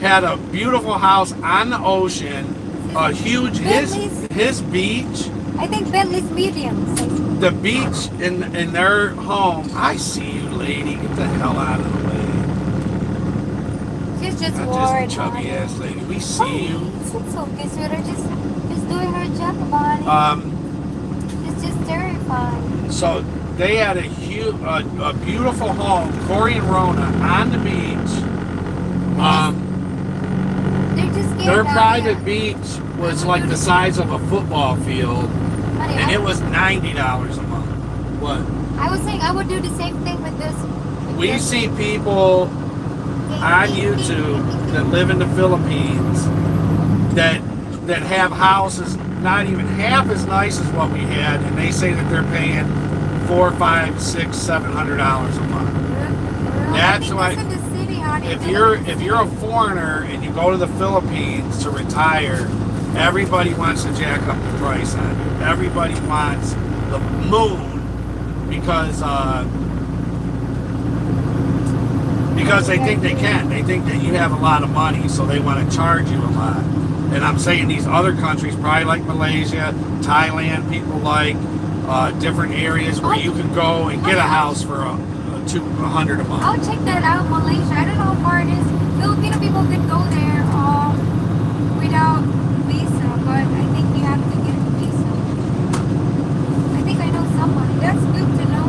had a beautiful house on the ocean, a huge, his beach, I think Bentley's medium. the beach in their home. I see you, lady. Get the hell out of the way. She's just Not worried. just a chubby ass lady. We see you. It's okay, sweetheart. Just doing her job, Bonnie. It's just terrifying. So they had a beautiful home, Corey and Rona, on the beach. They're just scared Their out private here. beach was like the size of a football field, Honey, and it was $90 a month. What? I was saying I would do the same thing with this. We see people on YouTube that live in the Philippines that have houses not even half as nice as what we had, and they say that they're paying $400, $500, $600, $700 a month. That's why if you're a foreigner and you go to the Philippines to retire, everybody wants to jack up the price on you. Everybody wants the moon because they think they can. They think that you have a lot of money, so they want to charge you a lot. And I'm saying these other countries, probably like Malaysia, Thailand, people like different areas where you can go and get a house for $200 a month. I'll check that out, Malaysia. I don't know how far it is. Filipino people can go there without visa, but I think you have to get a visa. I think I know somebody. That's good to know.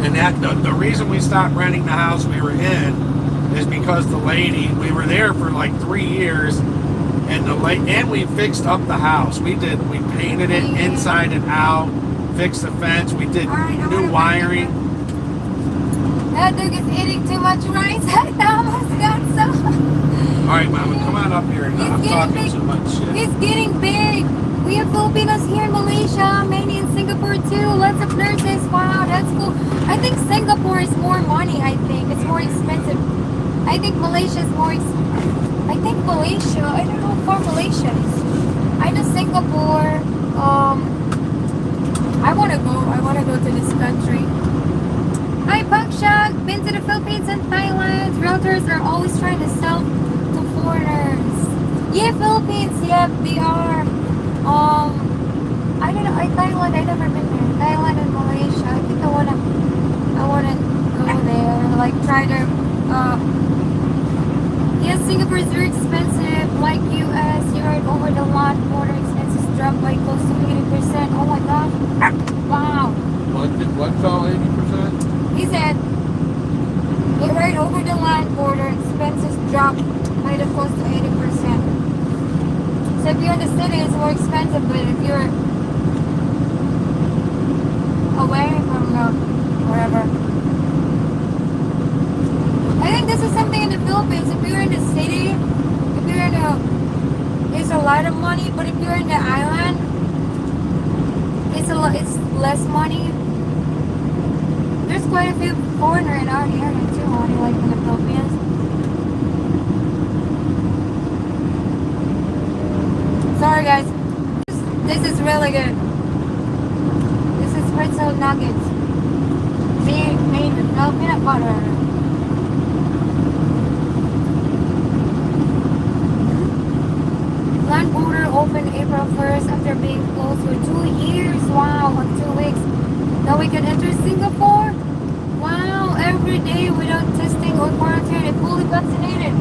And that the reason we stopped renting the house we were in is because the lady, we were there for like 3 years, and we fixed up the house. We painted it inside and out, fixed the fence, we did new wiring. That dude is eating too much rice. I almost got some. All right, Mama, come on up here. I'm talking too much shit. He's getting big. We have Filipinos here in Malaysia, many in Singapore too. Lots of nurses. Wow, that's cool. I think Singapore is more money. I think it's more expensive. I think Malaysia is more expensive. I think Malaysia. I don't know how far Malaysia is. I know Singapore. I want to go to this country. Hi, Paksha. Been to the Philippines and Thailand. Realtors are always trying to sell to foreigners. Yeah, Philippines. Yeah, they are. I don't know. Thailand. I never been there. Thailand and Malaysia. I think I wanna go there. Like try to. Yes, Singapore is very expensive. Like US, you're right over the land. Border expenses drop by close to 80%. Oh my God! Wow. What's all 80%? He said, you're right over the land border. Expenses drop by the close to 80%. So if you're in the city, it's more expensive. But if you're away from wherever. I think this is something in the Philippines. If you're in the city, it's a lot of money. But if you're in the island, it's less money. There's quite a few foreigners in our area too, honey, like in the Philippines. Sorry guys, this is really good. This is pretzel nuggets made with no peanut butter. Land border opened April 1st after being closed for 2 years. Wow, on 2 weeks. Now we can enter Singapore. Wow, every day without testing or quarantine and fully vaccinated.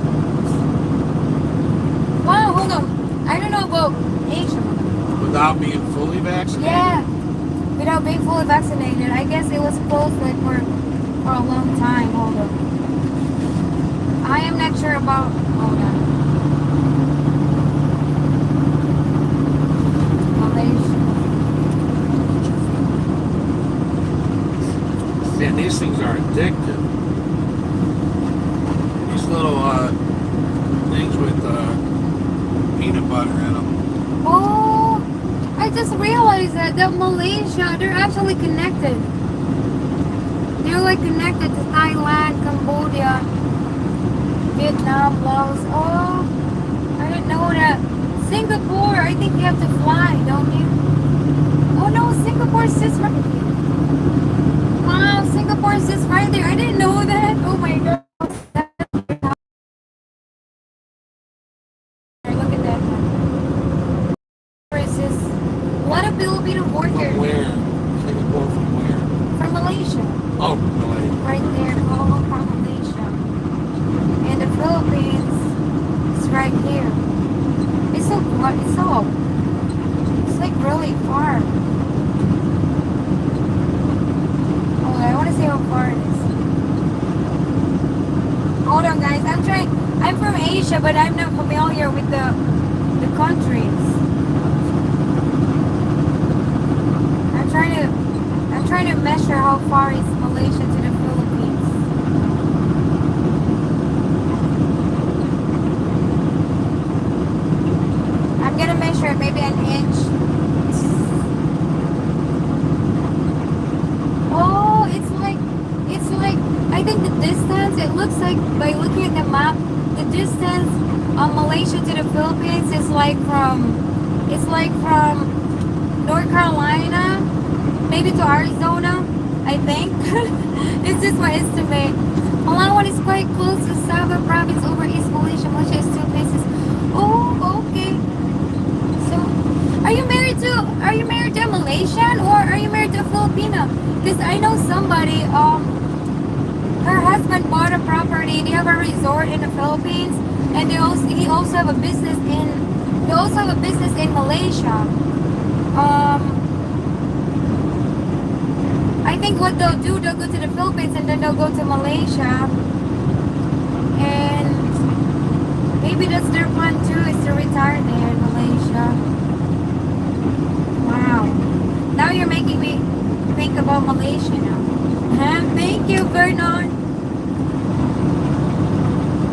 Wow, hold on. I don't know about Asia. Without being fully vaccinated? Yeah, without being fully vaccinated. I guess it was closed like for a long time. Hold on. I am not sure about. Hold on. Malaysia. Man, these things are addictive. These little things with peanut butter in them. Oh, I just realized that Malaysia, they're actually connected. They're like connected to Thailand, Cambodia, Vietnam, Laos. Oh, I didn't know that. Singapore, I think you have to fly, don't you? Oh no, Singapore is just right there. Wow, Singapore is just right there. I didn't know that. Oh my god. Look at that. Where is this? What a Filipino From border. where? Singapore from where? From Malaysia. Oh, Malay. Right there, all from Malaysia. And the Philippines is right here. It's so, it's like really far. Oh, I want to see how far it is. Hold on, guys. I'm from Asia, but I'm not familiar with the countries. I'm trying to measure how far is Malaysia to the Philippines. I'm gonna measure it maybe an inch. Oh, it's like I think the distance, it looks like by looking at the map, the distance of Malaysia to the Philippines is like from North Carolina maybe to Arizona, I think. It's just my estimate. Palawan is quite close to Sabah province over East Malaysia. Malaysia is 2 places. Oh, okay. So, are you married to a Malaysian or are you married to a Filipino? Because I know somebody, her husband bought a property. They have a resort in the Philippines, and he also have a business in Malaysia. I think what they'll do, they'll go to the Philippines and then they'll go to Malaysia, and maybe that's their plan too, is to retire there in Malaysia. Wow. Now you're making me think about Malaysia now. Thank you, Bernard.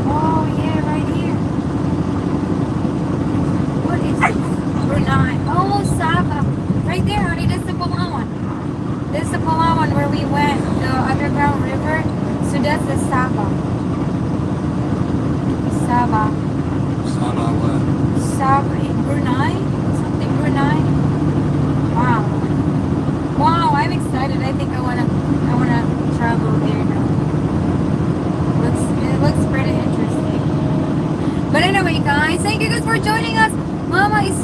Oh yeah, right here. What is this? Brunei. Oh, Sabah. Right there, honey. That's the Palawan. This is the Palawan where we went, the underground river. So that's the Sabah. Sabah. Sabah what? Sabah in Brunei? Something Brunei? Wow. Wow, I'm excited. I think I wanna travel there now. It looks pretty interesting. But anyway, guys, thank you guys for joining us. Mama is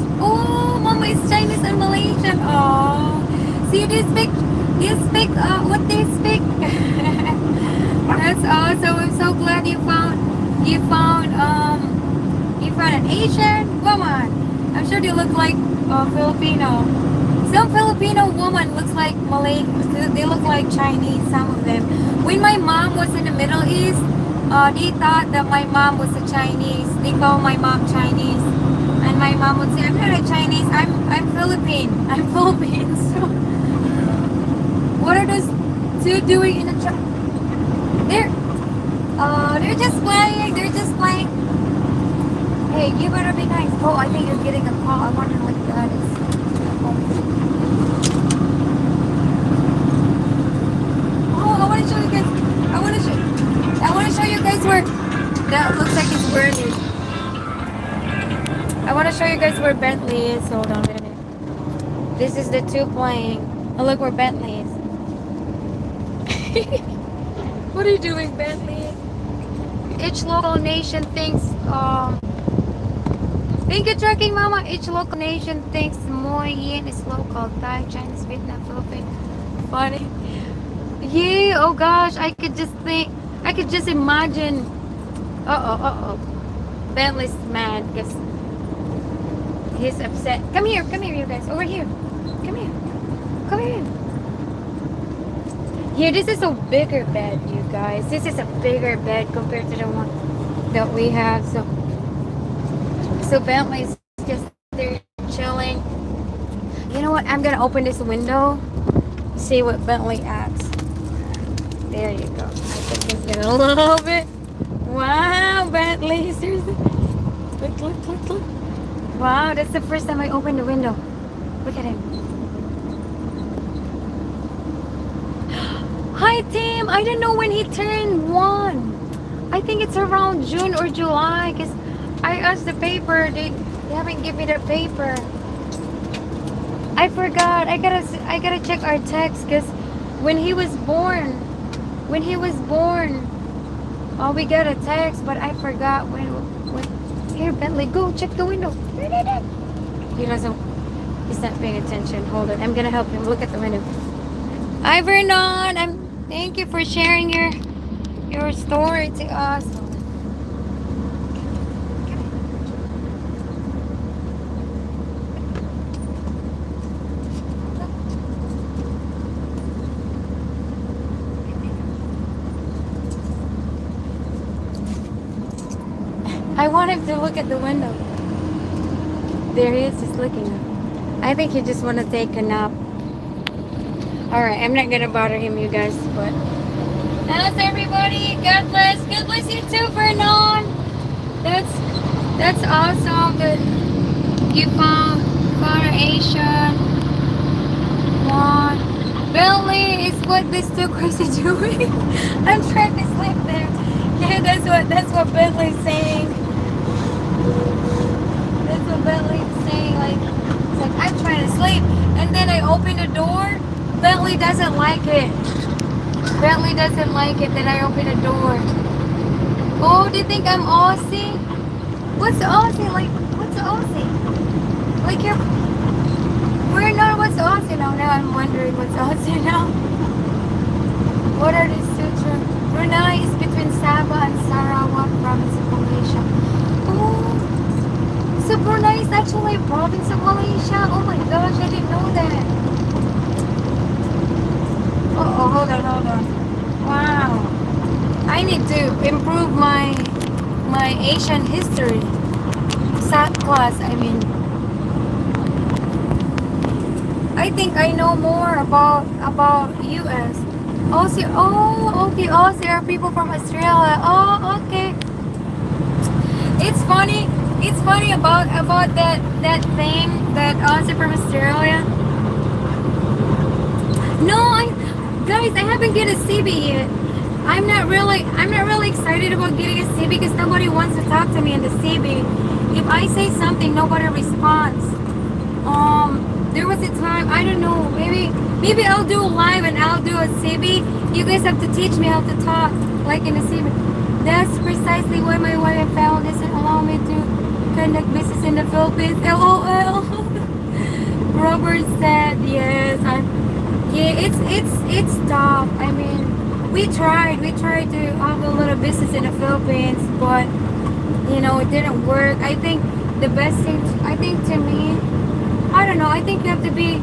Chinese and Malaysian. Oh, see, they speak what they speak. That's awesome. I'm so glad you found an Asian woman. I'm sure they look like Filipino. Some Filipino woman looks like Malay. They look like Chinese, some of them. When my mom was in the Middle East, they thought that my mom was a Chinese. They call my mom Chinese. And my mom would say, I'm not a Chinese, I'm Philippine. I'm Philippine. So, what are those two doing in the truck? They're just playing. They're just playing. Hey, you better be nice. Oh, I think you're getting a call. I wonder what that is. Oh, I want to show you guys. I want to show you guys where. That looks like it's burning. I want to show you guys where Bentley is. Hold on a minute. This is the two playing. Oh, look where Bentley is. What are you doing, Bentley? Each local nation thinks, thank you, Trucking Mama. Each local nation thinks Moy Yin is local. Thai, Chinese, Vietnam, Philippines. Funny. Yeah, oh gosh, I could just imagine. Bentley's mad because he's upset. Come here, you guys. Over here. Come here. Here, this is a bigger bed, you guys. This is a bigger bed compared to the one that we have. So Bentley's just there chilling. You know what? I'm gonna open this window. See what Bentley acts. There you go. I think he's getting a little bit. Wow, Bentley. Seriously. Look. Wow, that's the first time I opened the window. Look at him. Hi, Tim. I don't know when he turned 1. I think it's around June or July because I asked the paper. They haven't given me the paper. I forgot. I gotta check our text because when he was born, oh, we got a text, but I forgot when. Here, Bentley, go check the window. He doesn't. He's not paying attention. Hold on. I'm gonna help him. Look at the window. Hi, Vernon. Thank you for sharing your story to us. I want him to look at the window. There he is, just looking up. I think he just want to take a nap. Alright, I'm not gonna bother him, you guys, but that's everybody. God bless. God bless you too, Vernon. That's awesome that you found our Asian one. Billy is what this two crazy doing. I'm trying to sleep there. Yeah, that's what Bentley's saying. That's what Bentley's saying. Like, it's like I'm trying to sleep, and then I open the door. Bentley doesn't like it. Bentley doesn't like it that I open the door. Oh, do you think I'm Aussie? What's Aussie? Like, what's Aussie? Like you're. We're not. What's Aussie now? Now I'm wondering what's Aussie now. What are these sutra? Brunei is between Sabah and Sarawak province of Malaysia. Oh, so Brunei is actually a province of Malaysia. Oh my gosh, I didn't know that. Oh, hold on. Wow. I need to improve my Asian history. SAT class, I mean. I think I know more about US. Aussie, oh, okay, Aussie are people from Australia. Oh, okay. It's funny about that thing, that Aussie from Australia. No, guys, I haven't get a CB yet. I'm not really excited about getting a CB because nobody wants to talk to me in the CB. If I say something, nobody responds. There was a time, I don't know, maybe I'll do live and I'll do a CB. You guys have to teach me how to talk like in a CB. That's precisely why my wife found doesn't allow me to conduct business in the Philippines. LOL. Robert said, yes. It's tough. I mean, we tried to have a little business in the Philippines, but you know, it didn't work. I think the best thing, to me, I don't know, I think you have to be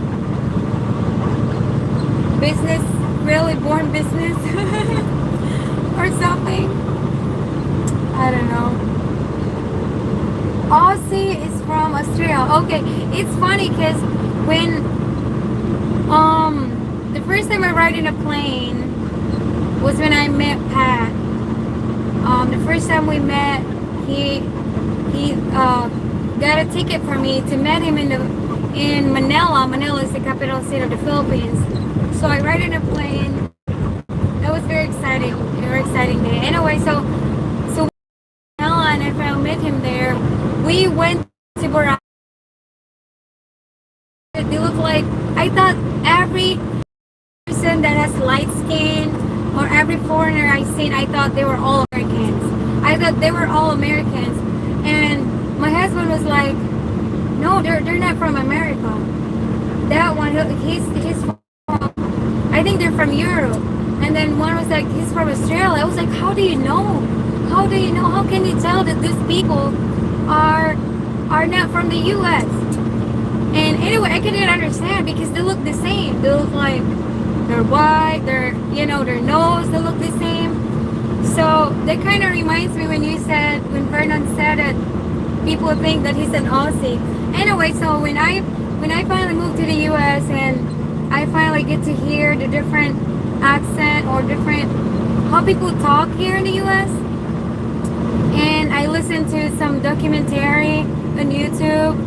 business, really born business or something. I don't know. Aussie is from Australia. Okay, it's funny because when the first time I ride in a plane was when I met Pat. The first time we met, he got a ticket for me to meet him in Manila. Manila is the capital city of the Philippines. So I ride in a plane. That was very exciting day. Anyway, so Manila, and if I met him there, we went to Boracay. They look like, I thought every person that has light skin or every foreigner I seen, I thought they were all Americans. I thought they were all Americans. And my husband was like, no, they're not from America. That one, he's from, I think they're from Europe. And then one was like, he's from Australia. I was like, how do you know? How can you tell that these people are not from the US? And anyway, I couldn't understand because they look the same. They look like they're white, their nose, they look the same. So that kind of reminds me when Vernon said that people think that he's an Aussie. Anyway, so when I finally moved to the US and I finally get to hear the different accent or different how people talk here in the US, and I listened to some documentary on YouTube,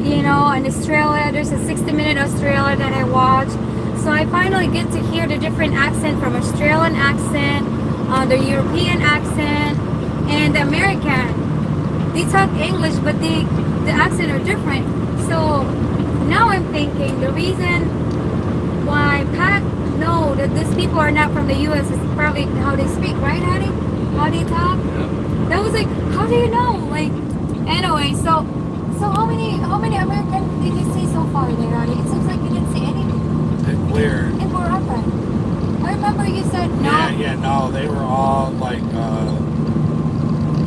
in Australia. There's a 60-minute Australia that I watched. So I finally get to hear the different accent from Australian accent, the European accent, and the American. They talk English, but the accent are different. So now I'm thinking the reason why Pat know that these people are not from the U.S. is probably how they speak, right, honey? How they talk. That was like, how do you know? Like, anyway, so how many Americans did you see so far there, honey? It seems like you didn't see any. It's weird. In Morocco. I remember you said no. No, they were all like,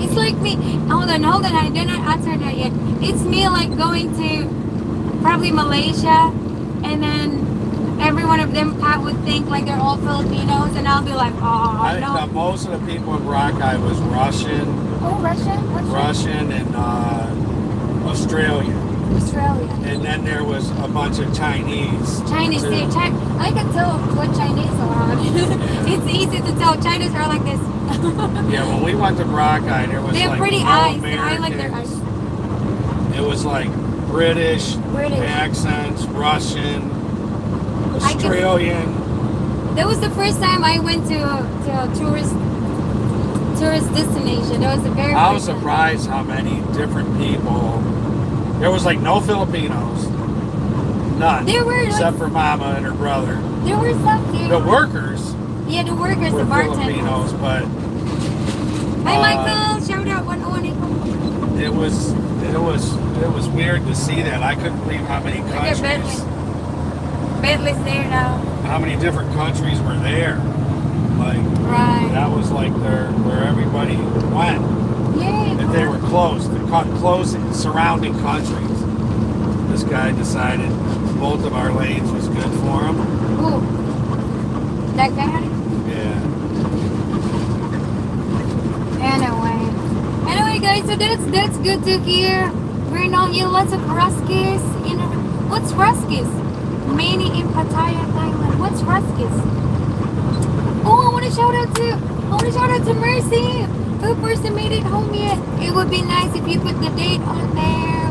It's like me. Hold on. I did not answer that yet. It's me like going to probably Malaysia, and then every one of them Pat would think like they're all Filipinos, and I'll be like, oh I think no. that most of the people in Boracay was Russian. Oh, Russian? What's Russian and Australian. Australia. And then there was a bunch of Chinese. Chinese. too. I can tell what Chinese are. It's easy to tell. Chinese are like this. Yeah, when we went to Boracay, there was They have like pretty no eyes. I like their eyes. Americans. It was like British accents, Russian, Australian. That was the first time I went to a tourist destination. That was the very I was first time. surprised how many different people. There was like no Filipinos. None. There were, like- except for Mama and her brother. There were some here. The workers Yeah, the workers, were the bartenders. Filipinos, but Hi, Michael. Shout out 101. it was weird to see that. I couldn't believe how many Look at countries, Bentley's there now. how many different countries were there. Like Right. that was like where everybody went. Yay. If they were close, surrounding countries. This guy decided both of our lanes was good for him. Who? That guy? Yeah. Anyway, guys, so that's good to hear. We're now here, lots of Ruskies. You know, what's Ruskies? Many in Pattaya, Thailand. What's Ruskies? Oh, I want to shout out to Mercy. Who person made it home yet? It would be nice if you put the date on there.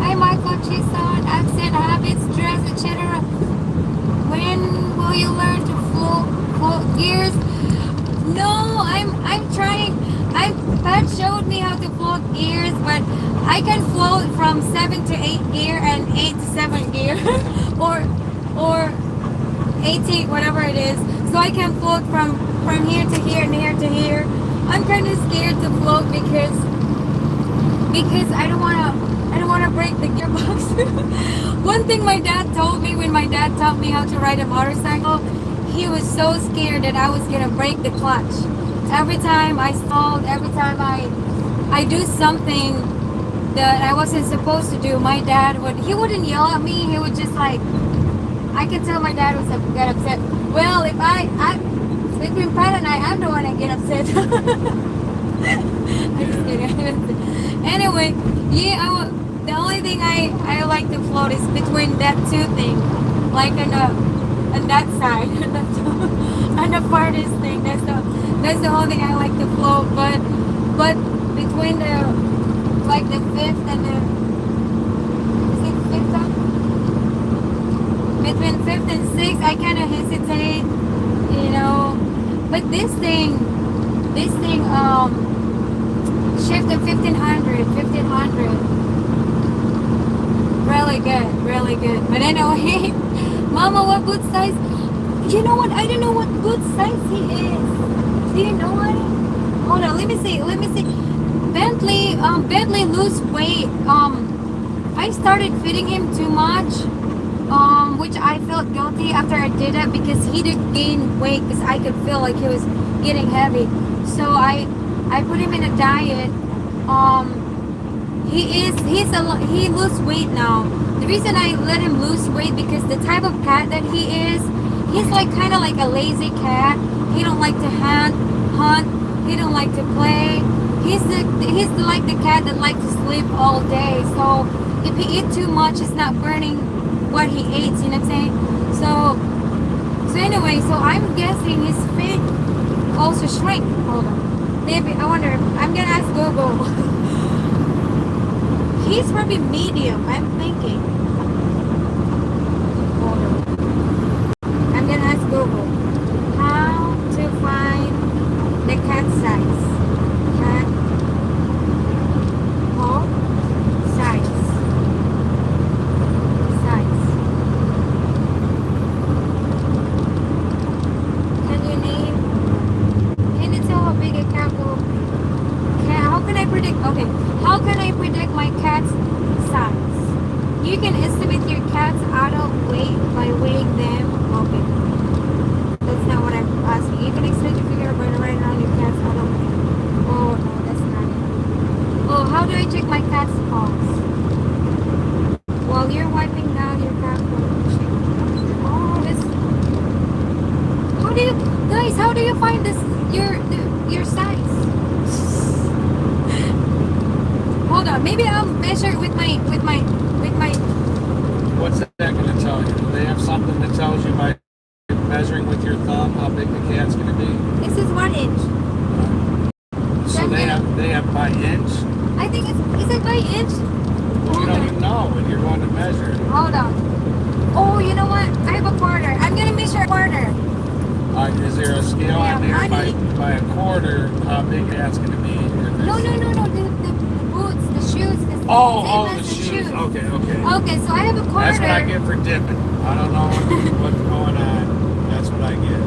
Hi, Michael, Chison, accent, habits, dress, etc. When will you learn to float gears? No, I'm trying. Pat showed me how to float gears, but I can float from 7 to 8 gear and 8 to 7 gear, or 18, whatever it is. So I can float from here to here and here to here. I'm kind of scared to float because I don't wanna break the gearbox. One thing my dad told me when my dad taught me how to ride a motorcycle, he was so scared that I was gonna break the clutch. Every time I stalled, every time I do something that I wasn't supposed to do, my dad he wouldn't yell at me. He would just like, I could tell my dad was get upset. Well, if between Pat and I'm the one that get upset. I'm just kidding. Anyway, yeah, the only thing I like to float is between that two things, like on that side, on the farthest thing. That's the only thing I like to float. But between the fifth and the fifth up? Between fifth and sixth, I kind of hesitate, you know. But this thing, shift to 1500. Really good. But anyway, Mama, what boot size? You know what? I don't know what boot size he is. Do you know what? Hold on, let me see. Bentley lose weight. I started feeding him too much, which I felt guilty after I did it because he did gain weight because I could feel like he was getting heavy. So I put him in a diet. He lose weight now. The reason I let him lose weight because the type of cat that he is, he's like kind of like a lazy cat. He don't like to hunt. He don't like to play. He's like the cat that likes to sleep all day. So if he eats too much, it's not burning what he eats. You know what I'm saying? So anyway, so I'm guessing his feet also shrink. Hold on. Maybe I wonder. I'm gonna ask Google. He's probably medium. I'm thinking. Hold on. size. Cat paw size. Size. Can you name? Can you tell how big a cat will be? How can I predict? Okay. How can I predict my cat's size? You can estimate your cat's adult weight by weighing them. Okay. That's not what I'm asking. You can expect to figure out by writing down your cat's adult weight. Oh no, that's not it. Oh, how do I check my cat's paws? While you're wiping down your cat check. Oh, this. How do you guys? How do you find this? Your size? Hold on. Maybe I'll measure it with my. What's that going to tell you? Do they have something that tells you by measuring with your thumb how big the cat's going to be? This is 1 inch. So they have by inch? I think is it by inch? Well, you don't even know when you're going to measure. Hold on. Oh, you know what? I have a quarter. I'm gonna measure a quarter. Is there a scale on there honey. by a quarter how big that's going to be? No. The boots, the shoes. The Oh, same the as shoes. Okay. Okay, so I have a quarter. That's what I get for dipping. I don't know what's going on. That's what I get.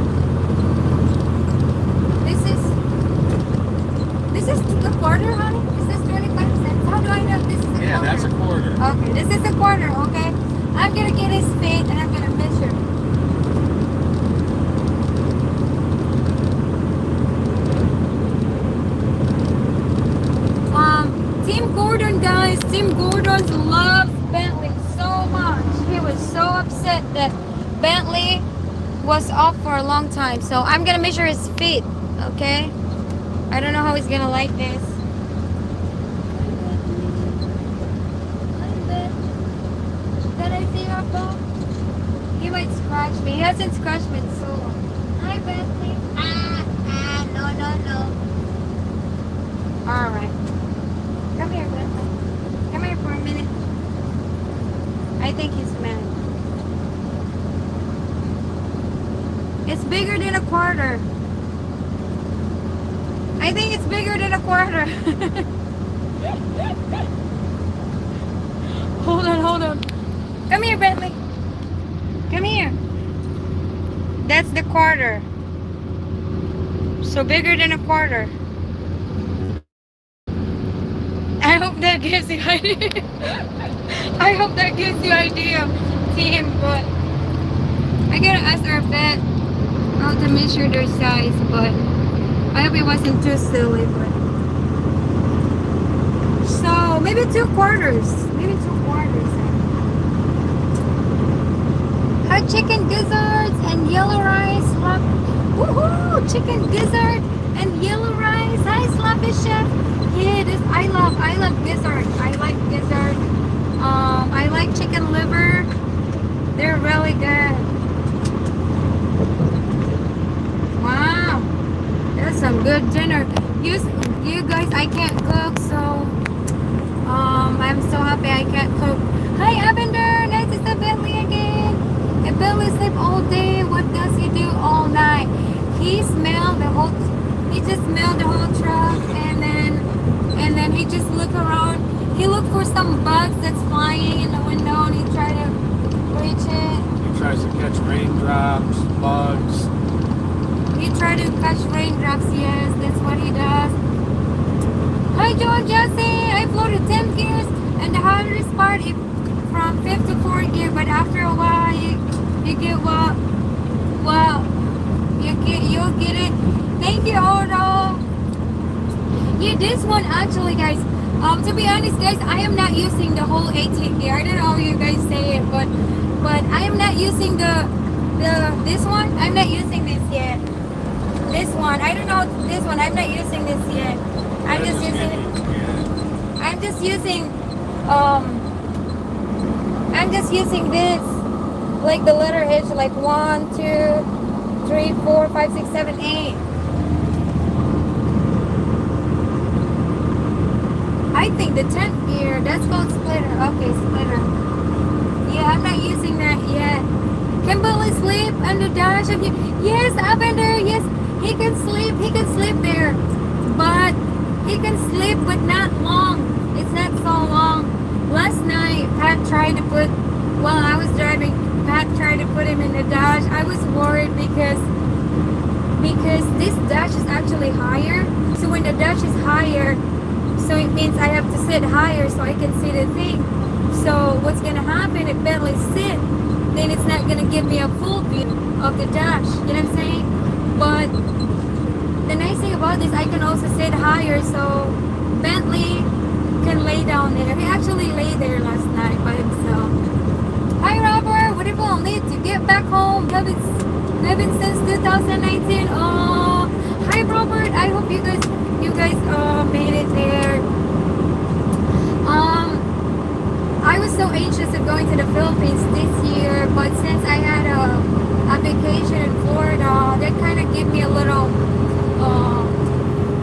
This is the quarter, honey? Is this 25 cents? How do I know this is a quarter? Yeah, that's a quarter. Okay, this is a quarter, okay? I'm gonna get his feet and I'm gonna measure. Tim Gordon, guys. Tim Gordon loves Bentley so much. He was so upset that Bentley was off for a long time. So I'm gonna measure his feet, okay? I don't know how he's gonna like this. Can I see your phone? He might scratch me. He hasn't scratched me in so long. Hi, Bentley. No. All right. Come here, Bentley. Come here for a minute. I think he's mad. It's bigger than a quarter. I think it's bigger than a quarter. Hold on. Come here, Bentley. Come here. That's the quarter. So bigger than a quarter. I hope that gives you idea. I hope that gives you idea, team. But I gotta ask our vet how to measure their size. But I hope it wasn't too silly. But so maybe 2 quarters. Hot chicken gizzards and yellow rice. Woohoo! Chicken gizzard and yellow rice. Hi, Sloppy Chef. Yeah, I love gizzard. I like gizzard. I like chicken liver. They're really good. Wow, that's some good dinner. You guys, I can't cook, so I'm so happy I can't cook. Hi, Abender. Nice to see Bentley again. If Bentley sleep all day, what does he do all night? He just smelled the whole truck, and then he just look around. He looked for some bugs that's flying in the window, and he tried to reach it. He tries to catch raindrops, bugs. He tried to catch raindrops. Yes, that's what he does. Hi, Joe Jesse. I flew to 10 gears, and the hardest part is from 5th to 4th gear. But after a while, you get you'll get it. Thank you, Odo. Yeah, this one actually, guys. To be honest, guys, I am not using the whole 18 gear. I don't know how you guys say it, but I am not using this one. I'm not using this yet. This one, I don't know this one. I'm not using this yet. I'm just using this, like the letter H, like 1, 2, 3, 4, 5, 6, 7, 8. I think the 10th gear, that's called splitter. Okay, splitter. Yeah, I'm not using that yet. Can Billy sleep on the dash? Yes, Abender, yes. He can sleep there. he can sleep, but not long. It's not so long. Last night, Pat tried to put, while I was driving, Pat tried to put him in the dash. I was worried because this dash is actually higher. So when the dash is higher, so it means I have to sit higher so I can see the thing. So what's gonna happen if Bentley sit, then it's not gonna give me a full view of the dash. You know what I'm saying? But the nice thing about this, I can also sit higher so Bentley can lay down there. He actually lay there last night by himself. Hi Robert, what if we'll need to get back home? Haven't since 2019. Oh, hi Robert. I hope you guys made it there. I was so anxious of going to the Philippines this year, but since I had a vacation in Florida, that kind of gave me a little,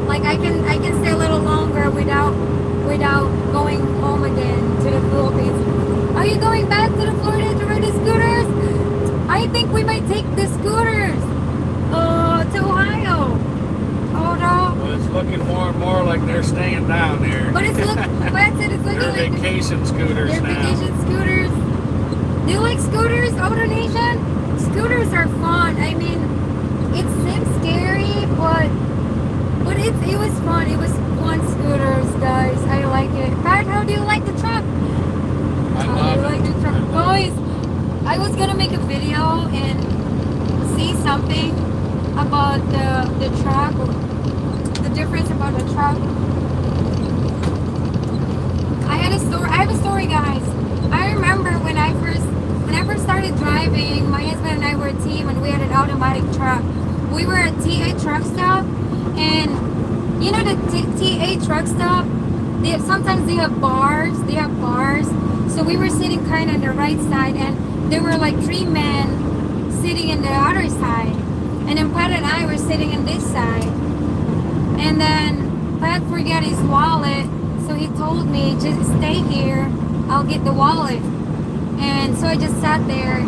like I can stay a little longer without going home again to the Philippines. Are you going back to the Florida to ride the scooters? I think we might take the scooters to Ohio. Oh no. Well, it's looking more and more like they're staying down there. But it's looking like They're vacation scooters they're now. vacation scooters. Do you like scooters, Auto Nation? Scooters are fun. I mean, it seems scary, but it was fun. It was fun scooters, guys. I like it. Pat, how do you like the truck? I love like it. the truck. Guys, I was gonna make a video and see something about the truck, the difference about the truck. I have a story, guys. I remember when I first started driving, my husband and I were a team and we had an automatic truck. We were at TA truck stop, and you know the TA truck stop, sometimes they have bars. So we were sitting kind of on the right side, and there were like 3 men sitting in the other side, and then Pat and I were sitting on this side. And then Pat forgot his wallet, so he told me, just stay here, I'll get the wallet. And so I just sat there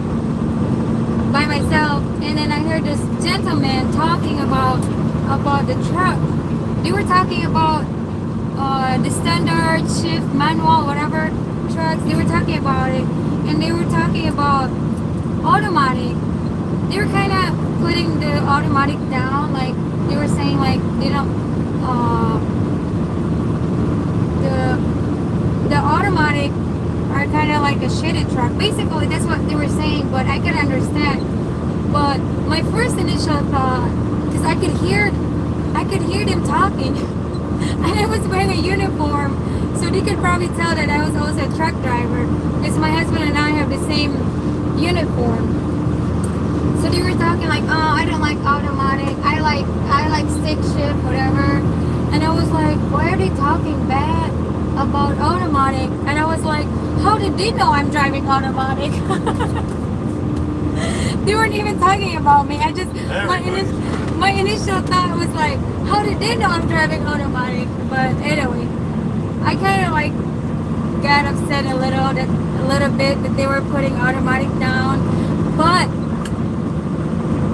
by myself, and then I heard this gentleman talking about the truck. They were talking about the standard shift manual, whatever trucks. They were talking about it, and they were talking about automatic. They were kind of putting the automatic down, like they were saying, like they don't the automatic are kind of like a shitty truck. Basically, that's what they were saying, but I could understand. But my first initial thought, because I could hear them talking, and I was wearing a uniform, so they could probably tell that I was also a truck driver, because my husband and I have the same uniform. So they were talking like, oh, I don't like automatic, I like stick shift, whatever. And I was like, why are they talking bad about automatic? And I was like, how did they know I'm driving automatic? They weren't even talking about me. My initial thought was like, how did they know I'm driving automatic? But anyway, I kind of like got upset a little bit that they were putting automatic down. But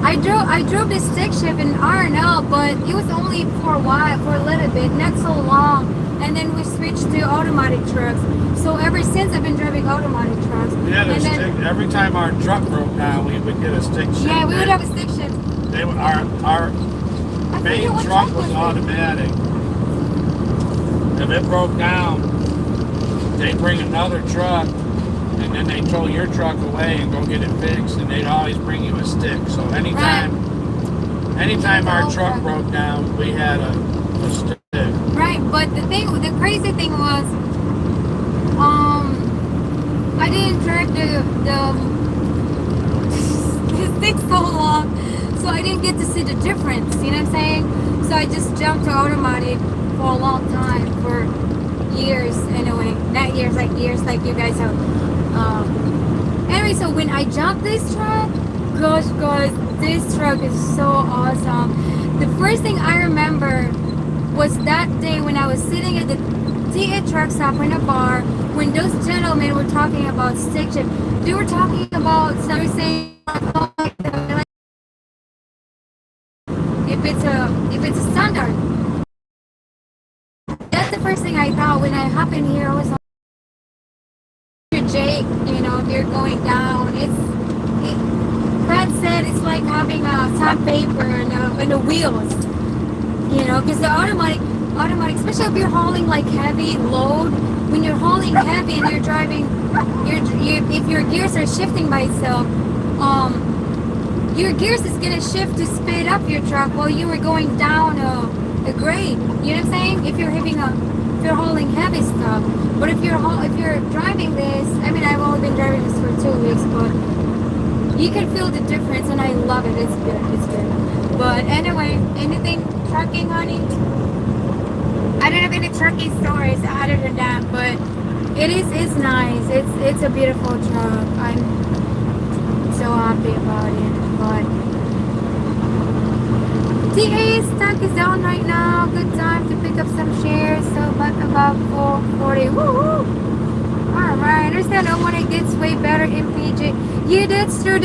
I drove the stick shift in R&L, but it was only for a while, for a little bit, not so long. And then we switched to automatic trucks. So ever since I've been driving automatic trucks. Every time our truck broke down, we would get a stick shift. Yeah, we would have a stick shift. Our main truck was automatic. If it broke down, they bring another truck, and then they tow your truck away and go get it fixed, and they'd always bring you a stick. So anytime our truck broke down, we had a stick. Right, but the crazy thing was, I didn't drive the stick so long, so I didn't get to see the difference. You know what I'm saying? So I just jumped to automatic for a long time, for years anyway. Not years, like you guys have. Anyway, so when I jumped this truck, gosh, guys, this truck is so awesome. The first thing I remember was that day when I was sitting at the TA truck stop in a bar, when those gentlemen were talking about stick shift. They were talking about, some were saying, if it's a standard. first thing I thought when I hop in here. I was like, Jake, you know, if you're going down, Brad said it's like having a sandpaper and the wheels, you know, because the automatic, especially if you're hauling like heavy load, when you're hauling heavy and you're driving, if your gears are shifting by itself, your gears is gonna shift to speed up your truck while you were going down a grade. You know what I'm saying? If you're hauling heavy stuff, but if you're driving this, I mean, I've only been driving this for 2 weeks, but you can feel the difference, and I love it. It's good. It's good. But anyway, anything trucking, honey? I don't have any trucking stories other than that, but it's nice. It's a beautiful truck. I'm so happy about it. But TA stock is down right now. Good time to pick up some shares. So back about 440. Woo! Alright, I understand when it gets way better in PJ. Yeah, that's true.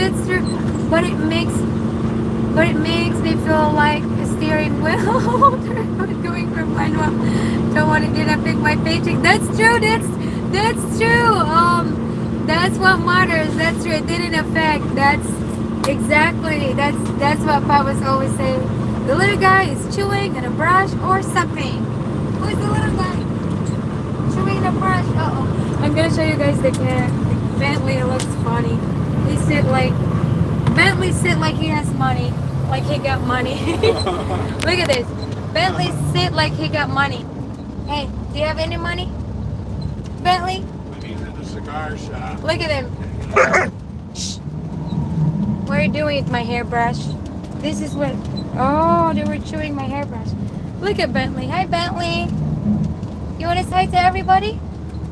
But it makes me feel like a steering wheel. Going from manual. Don't want to get a pick my paycheck. That's true. That's true. That's what matters. That's true. It didn't affect. That's exactly. That's what Pop was always saying. The little guy is chewing on a brush or something. Who's the little guy? Chewing a brush. Uh-oh. I'm gonna show you guys the cat. Bentley looks funny. Bentley sit like he has money. Like he got money. Look at this. Bentley sit like he got money. Hey, do you have any money? Bentley? When he's in the cigar shop. Look at him. What are you doing with my hairbrush? This is what... Oh, they were chewing my hairbrush. Look at Bentley. Hi, Bentley. You want to say hi to everybody?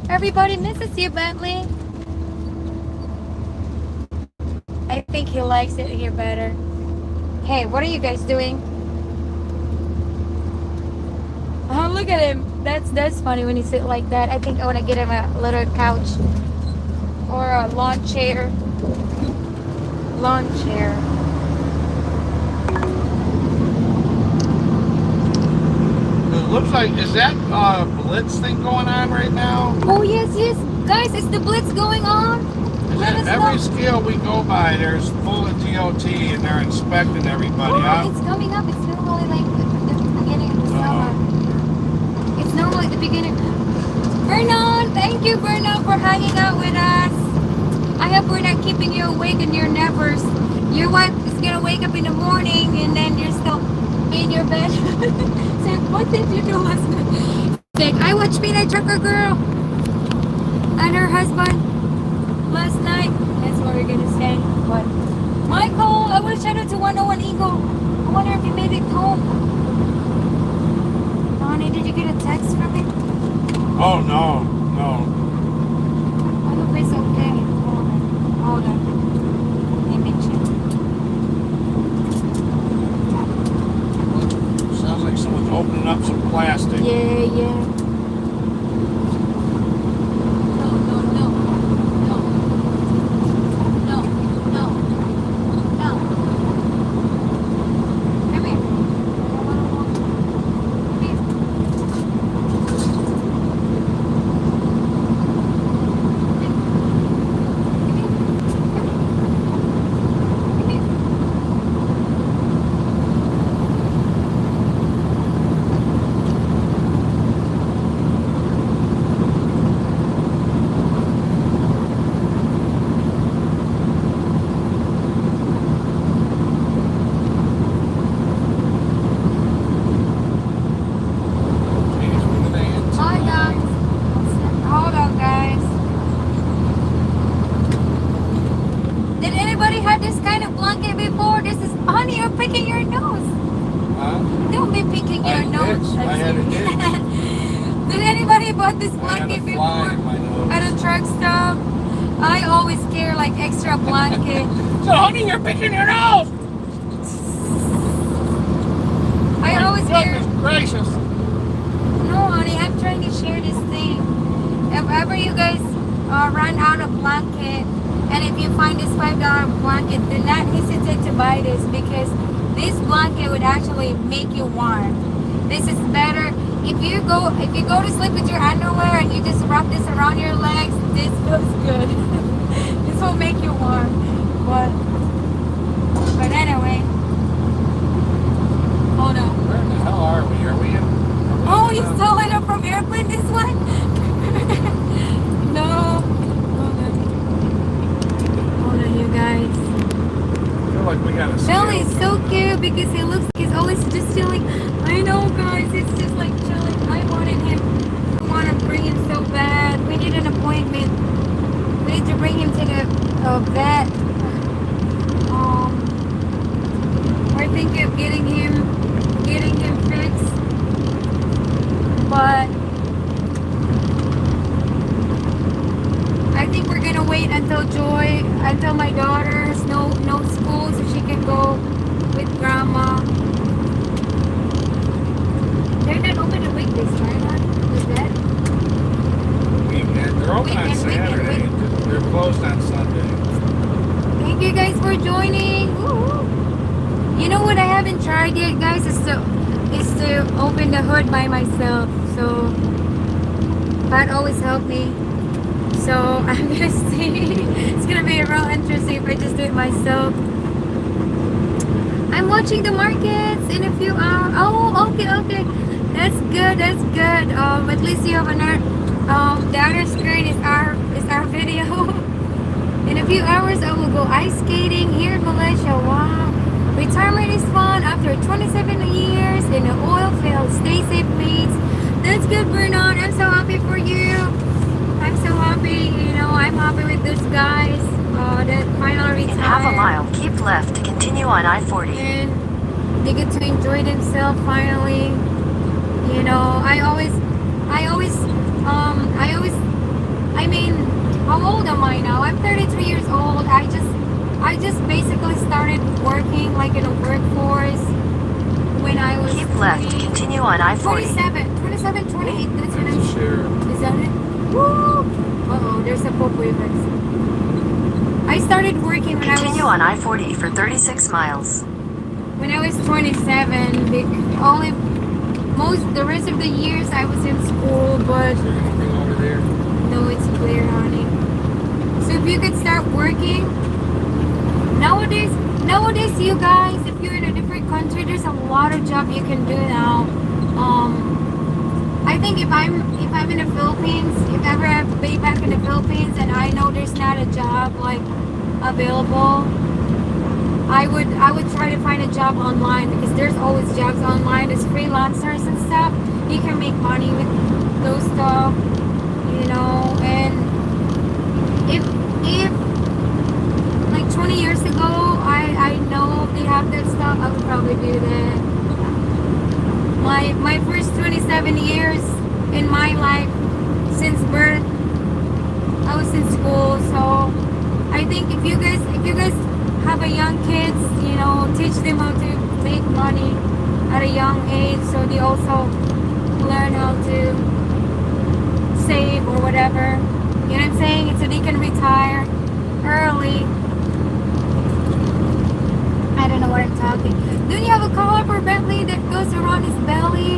Everybody misses you, Bentley. I think he likes it here better. Hey, what are you guys doing? Oh, look at him. That's funny when he sit like that. I think I want to get him a little couch or a lawn chair. It looks like, is that Blitz thing going on right now? Oh, yes. Guys, is the Blitz going on? Every scale we go by, there's full of DOT and they're inspecting everybody. Oh, it's coming up. It's normally like the beginning of the summer. It's normally the beginning. Vernon, thank you, Vernon, for hanging out with us. I hope we're not keeping you awake and your nevers. Your wife is gonna wake up in the morning and then you're still in your bed. So what did you do last night? Like, I watched Midnight Trucker Girl and her husband last night. That's what we're gonna say. But Michael, I will shout out to 101 Eagle. I wonder if he made it home. Honey, did you get a text from him? Oh, no. I hope it's okay. Hold on. Let me check. Sounds like someone's opening up some plastic. Yeah. This blanket before at a truck stop. I always carry like extra blanket. So honey, you're picking your nose. I always carry. Gracious. No, honey, I'm trying to share this thing. If ever you guys run out of blanket, and if you find this $5 blanket, do not hesitate to buy this because this blanket would actually make you warm. This is better. if you go to sleep with your underwear and you just wrap this around your legs, this feels good. This will make you warm. But anyway. Hold on. Where the hell are we? Are we in? Oh, you stole it up from airplane, this one? No. Hold on, you guys. I feel like we got a Billy's so cute because he looks like he's always just chilling. I know, guys, it's just like chilling. I wanted him. I want to bring him so bad. We need an appointment. We need to bring him to the vet. We're thinking of getting him fixed. But I think we're gonna wait until my daughter's no school, so she can go with grandma. They're not open on weekdays, right? The vet? weekend. They're open on Weekend, Saturday. They're closed on Sunday. Thank you guys for joining. Woo. You know what I haven't tried yet, guys, is to open the hood by myself. So that always helped me. So I'm gonna see. It's gonna be real interesting if I just do it myself. I'm watching the markets in a few hours. Oh, okay. That's good. At least you have another. The other screen is our video. In a few hours, I will go ice skating here in Malaysia. Wow. Retirement is fun after 27 years in the oil field. Stay safe, please. That's good, Vernon. I'm so happy for you. I'm so happy. I'm happy with those guys that finally retired. In half a mile, keep left to continue on I-40. And they get to enjoy themselves finally. I mean, how old am I now? I'm 33 years old. I just basically started working like in a workforce when I was Keep left to continue on I-40. 27, 28. That's what I'm Sure. Is that it? Woo! Uh-oh, there's a popo event. I started working when Continue on I-40 for 36 miles. when I was 27. The rest of the years I was in school, but Is there anything over there? no, it's clear, honey. So if you could start working nowadays, you guys, if you're in a different country, there's a lot of job you can do now. I think if I'm in the Philippines, if ever I have to be back in the Philippines, and I know there's not a job like available, I would try to find a job online because there's always jobs online as freelancers and stuff. You can make money with those stuff, and if like 20 years ago I know they have that stuff, I would probably do that. My first 27 years in my life since birth, I was in school. So I think if you guys have a young kids, teach them how to make money at a young age, so they also learn how to save or whatever. You know what I'm saying? So they can retire early. I don't know what I'm talking. Don't you have a collar for Bentley that goes around his belly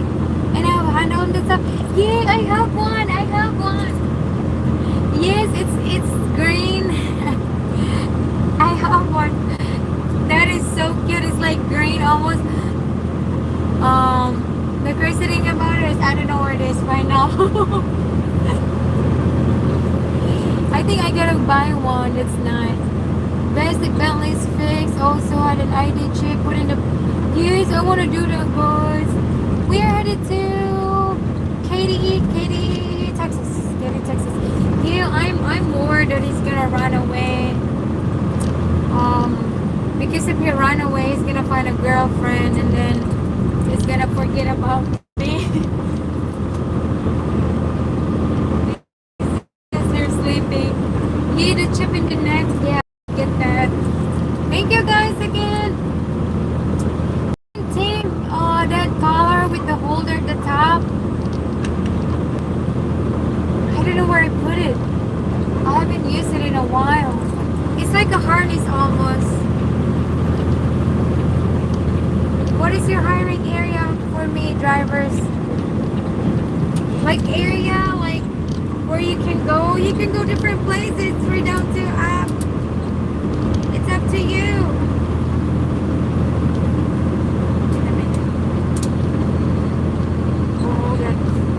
and have a handle on the top? Yeah, I have one. Yes, it's green. I have one. That is so cute. It's like green almost. The crazy thing about it is I don't know where it is right now. I think I gotta buy one. That's nice. Basic Bentley's fixed. Also had an ID check put in the. Yes, I want to do that, guys. We are headed to Katy, Texas. Yeah, I'm worried that he's gonna run away. Because if he run away, he's gonna find a girlfriend and then he's gonna forget about me. Because they're sleeping. Yeah, the chip in the neck. Yeah, get that. Thank you guys again. Team, that collar with the holder at the top. I don't know where I put it. I haven't used it in a while. It's like a harness almost. What is your hiring area for me, drivers? like area, like where you can go. You can go different places. It's right down to it's up to you.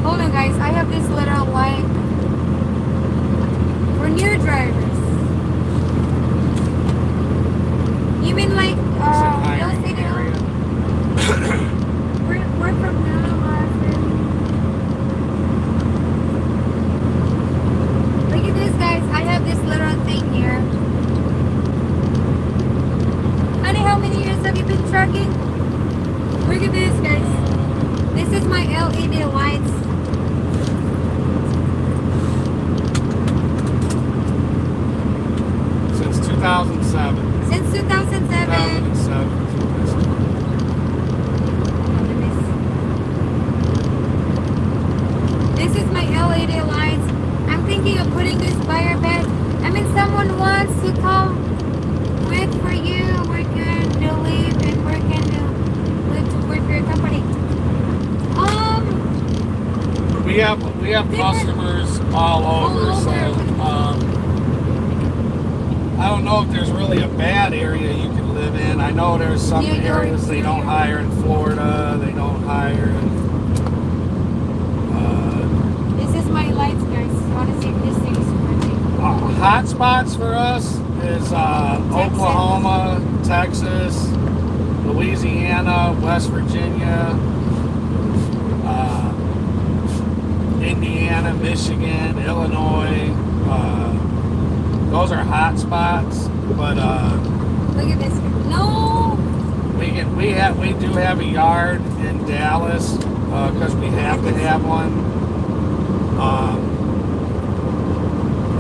Hold on, guys. I have this little like for new drivers. You mean like you'll see the we're from now. Look at this, guys. I have this little thing here. Honey, how many years have you been trucking? Look at this, guys. This is my LED lights. Since 2007. Since 2007. 2007. This is my LED lights. I'm thinking of putting this by your bed. I mean, someone wants to come work for you, work and live and work and live to work for your company. We have customers all over, so I don't know if there's really a bad area you can live in. I know there's some New York, areas they don't hire in Florida, they don't hire in This is my lights, guys. I want to see if this thing is working. hot spots for us is Oklahoma, Texas, Louisiana, West Virginia, Indiana, Michigan, Illinois. Those are hot spots, but Look at this. No. we do have a yard in Dallas because we have to have one.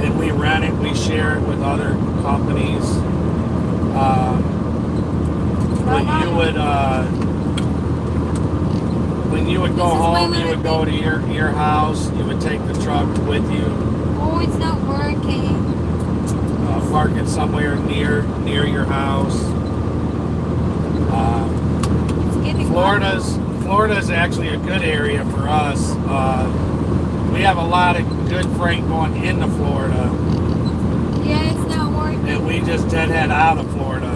And we rent it, we share it with other companies. When you would go home, you would go to your house, you would take the truck with you, Oh, it's not working. park it somewhere near your house. It's getting Florida's actually a good area for us. We have a lot of good freight going into Florida, Yeah, it's not working. and we just deadhead out of Florida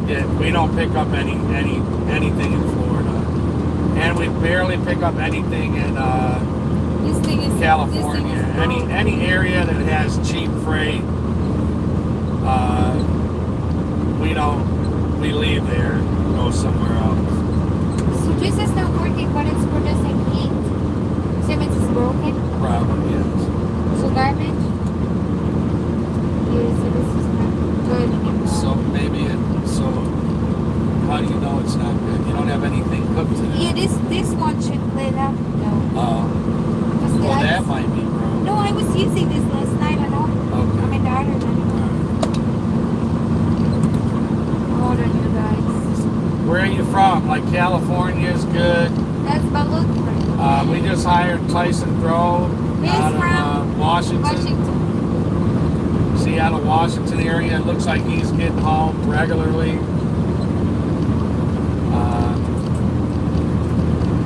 and we don't pick up anything in Florida, and we barely pick up anything in This thing is California. This thing is Any area that has cheap freight, we leave there and go somewhere else. So this is not working, but it's producing heat. So it means it's broken. Probably yes. So garbage. Yeah, so this is not good anymore. So how do you know it's not good? You don't have anything cooked to Yeah, it. this one should lit up. No. Because the Well, that lights- might be broken. No, I was using this last night at home. Okay. I mean, the other night. Hold on, you guys. Where are you from? Like California is good. That's Balut. We just hired Tyson Grove He's out from of Washington. Washington. Seattle, Washington area. It looks like he's getting home regularly.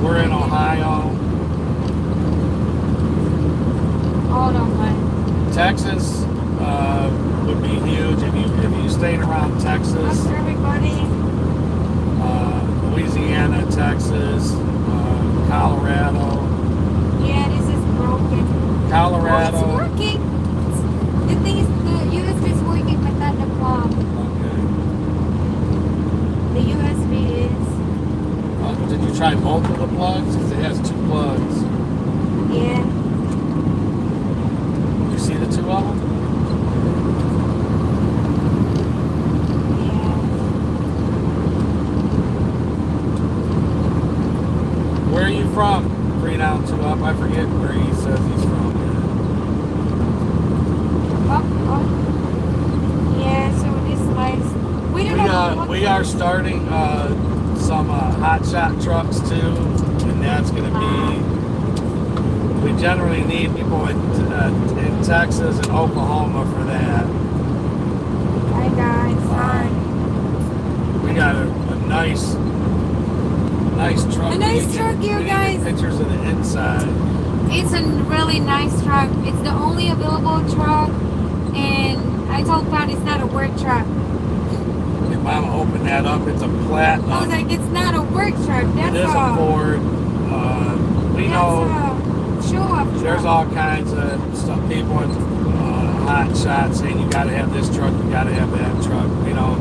We're in Ohio. Hold on, man. Texas would be huge if you stayed around Texas. How's everybody? Louisiana, Texas, Colorado. Yeah, this is broken. Colorado. Oh, it's working. The thing is, the USB is working, but not the plug. Okay. The USB is. Did you try both of the plugs? Because it has two plugs. Yeah. You see the two of them? Yeah. Where are you from? 3 down, 2 up. I forget where he says he's from. Oh. Yeah, so this lights. We don't know what We are starting some hot shot trucks too, and that's going to be. We generally need people in Texas and Oklahoma for that. Hi guys, hi. We got a nice truck. A nice truck, you we need guys. Pictures of the inside. It's a really nice truck. It's the only available truck, and I told Pat it's not a work truck. Your mama opened that up. It's a Platinum. I was like, it's not a work truck. That's It is a Ford. We know a show-off truck. there's all kinds of stuff. People with hot shots saying you gotta have this truck, you gotta have that truck. You know,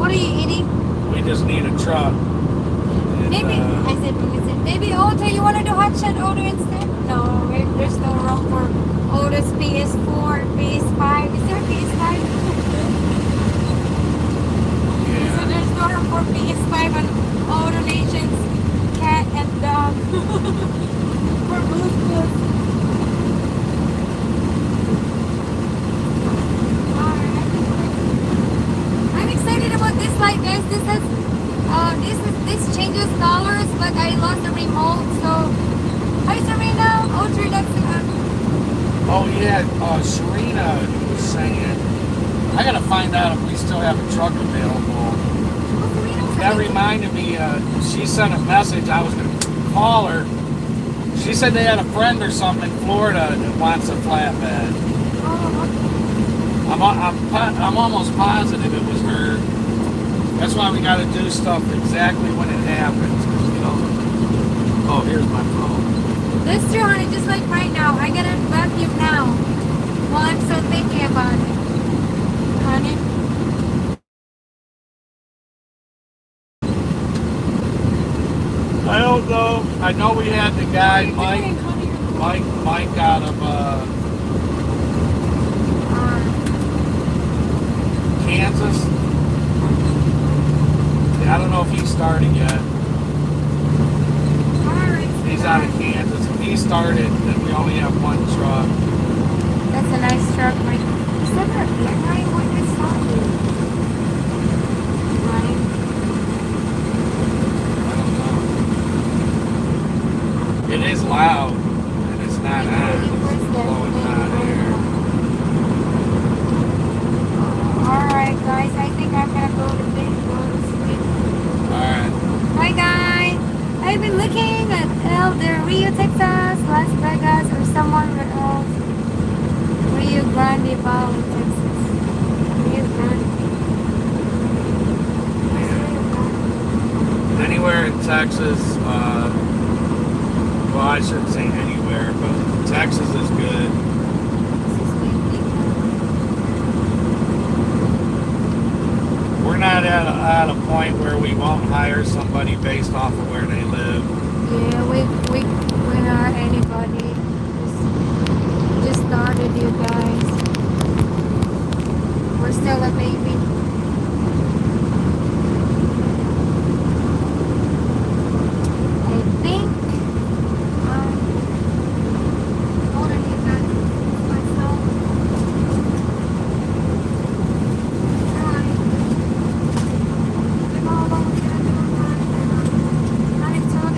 What are you eating? we just need a truck. And, Maybe I said, maybe Otto, you want to do hot shot Otto instead? No, there's no room for Otto's PS4, PS5. Is there a PS5? So yeah. there's no room for PS5 on Otto Nation's cat and dog. For Bluetooth. I'm excited about this light, guys. This changes colors, but I lost the remote. So, hi Serena. Oh, true, that's Oh yeah, Serena was saying, I gotta find out if we still have a truck available. That reminded me, she sent a message, I was gonna call her. She said they had a friend or something in Florida that wants a flatbed. I'm almost positive it was her. That's why we gotta do stuff exactly when it happens, 'cause, you know. Oh, here's my phone. That's true, honey. Just like right now, I gotta vacuum now while I'm still thinking about it, honey. I don't know. I know we had the guy, Mike out of Kansas. I don't know if he started yet. He's out of Kansas. If he started, then we only have one truck. That's a nice truck, Mike. Is that a right? What is that? Right? I don't know. It is loud, and it's not on. It's blowing hot air. Alright, guys. I think I'm gonna go to bed. Go to sleep. Alright. Bye, guys. I've been looking at El Del Rio, Texas, Las Vegas, or somewhere else. Rio Grande Valley, Texas. Rio Grande. Anywhere in Texas, well, I shouldn't say anywhere, but Texas is good. We're not at a point where we won't hire somebody based off of where they live. Yeah, we are anybody. Just started, you guys. We're still a baby. I think. Hold on, you guys. Myself. I'm almost gonna do it. I'm talking.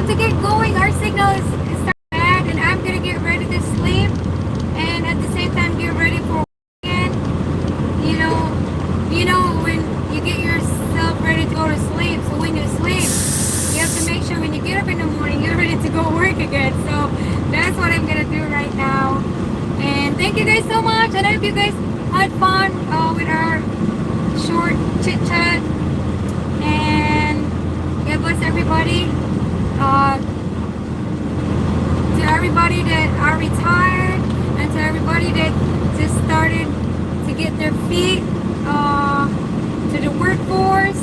to get going. Our signal is starting bad, and I'm gonna get ready to sleep, and at the same time get ready for weekend. You know when you get yourself ready to go to sleep. So when you sleep, you have to make sure when you get up in the morning, you're ready to go work again. So that's what I'm gonna do right now. And thank you guys so much. And I hope you guys had fun with our short chit chat. And God bless everybody. To everybody that are retired, and to everybody that just started to get their feet to the workforce,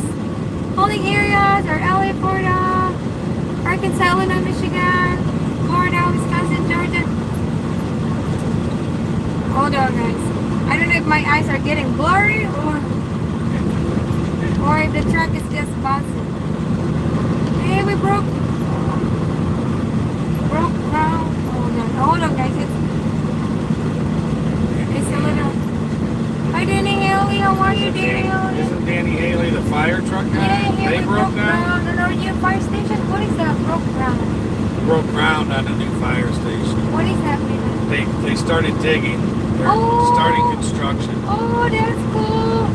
holding areas are LA, Florida, Arkansas, Illinois, Michigan, Florida, Wisconsin, Georgia. Hold on, guys. I don't know if my eyes are getting blurry or if the truck is just bouncing. Hey, we broke ground. Hold on, guys. It's a little. Hi, Danny Haley. How are you, Danny Haley? Isn't Danny Haley the fire truck guy? Yeah, They we broke down? ground on our new fire station. What is that? Broke ground. Broke ground on a new fire station. What is happening? They started digging. They're starting construction. Oh, that's cool.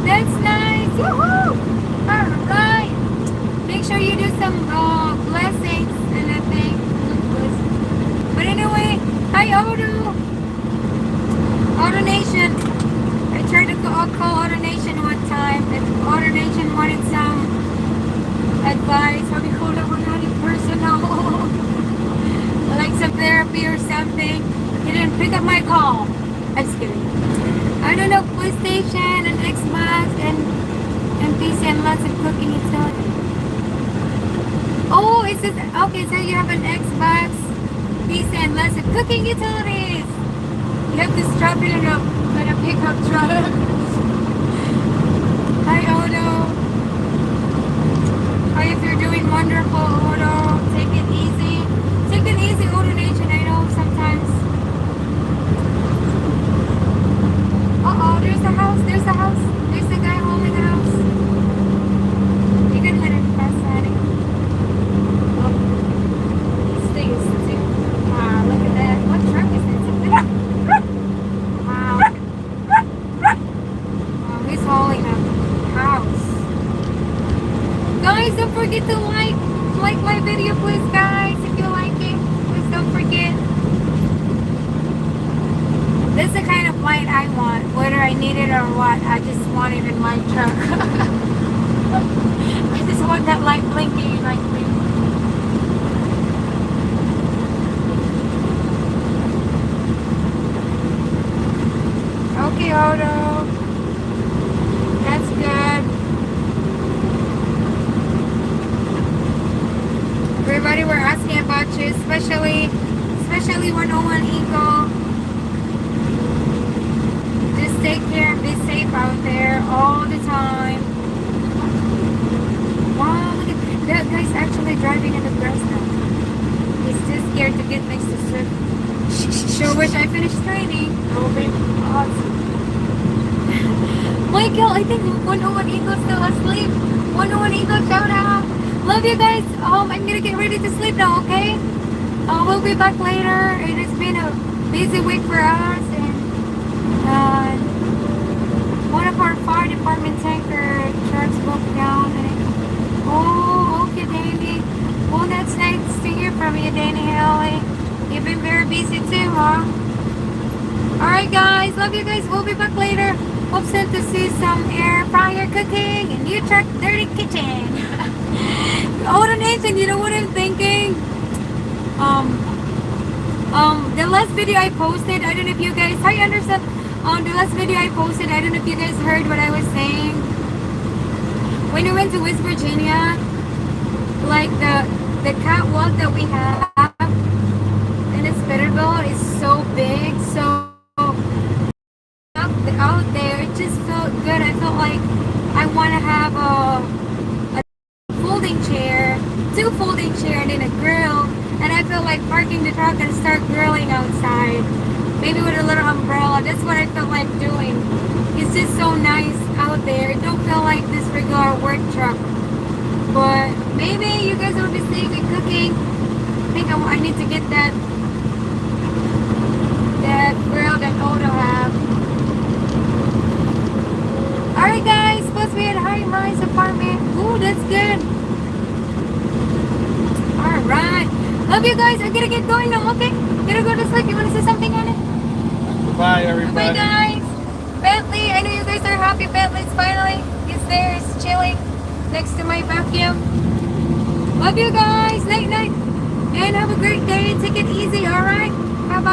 That's nice. Woohoo! Alright. Make sure you do some blessings and I think. But anyway, hi Auto. Auto Nation. I tried to call Auto Nation one time, and Auto Nation wanted some advice. How do you call it? We're not personal. Like some therapy or something. He didn't pick up my call. I'm just kidding. I don't know, PlayStation and Xbox and PC and lots of cooking utility. Oh, it says, okay, so you have an Xbox, PC and lots of cooking utilities. You have to strap it in a pickup truck. Hi, Odo. Hi, if you're doing wonderful, Odo. Take it easy. Take it easy, Odo Nation. I know sometimes. Uh-oh, there's the house. There's the house. There's the guy holding the house. You can let him pass at it. Oh, this thing is too. Wow, look at that. What truck is this? Wow. Wow, he's holding a house. Guys, don't forget to like my video, please, guys. If you like it, please don't forget. This is the kind of light I want, whether I need it or what. I just want it in my truck. I just want that light blinking like me. Okay, Odo. That's good. Everybody were asking about you, especially 101 Eagle. Take care and be safe out there all the time. Wow, look at that guy's actually driving in the grass now. He's too scared to get next to Swift. Sure wish I finished training. That would be awesome. Michael, I think 101 Eagle still asleep. 101 Eagle, shout out. Love you guys. I'm gonna get ready to sleep now, okay? We'll be back later. It has been a busy week for us, and one of our fire department tanker trucks broke down. Oh, okay, Danny. Well, that's nice to hear from you, Danny Haley. You've been very busy too, huh? Alright, guys. Love you guys. We'll be back later. Hope to see some air fryer cooking and new truck dirty kitchen. Auto Nation, you know what I'm thinking? The last video I posted, I don't know if you guys, hi Anderson. The last video I posted, I don't know if you guys heard what I was saying. When we went to West Virginia, like the catwalk that we have in Spitterville is so big, so out there, it just felt good. I felt like I want to have a folding chair, 2 folding chairs and then a grill, and I felt like parking the truck and start grilling outside. Maybe with a little umbrella. That's what I felt like doing. It's just so nice out there. It don't feel like this regular work truck. But maybe you guys will be seeing me cooking. I think I need to get that grill that Odo have. Alright guys, supposed to be at Harry Murray's apartment. Ooh, that's good. Alright. Love you guys. I'm gonna get going now, okay? Gotta go to sleep. You wanna say something on it? Goodbye, everybody. Bye guys. Bentley, I know you guys are happy. Bentley's finally, he's there, he's chilling next to my vacuum. Love you guys. Night night. And have a great day. Take it easy, alright? Bye bye.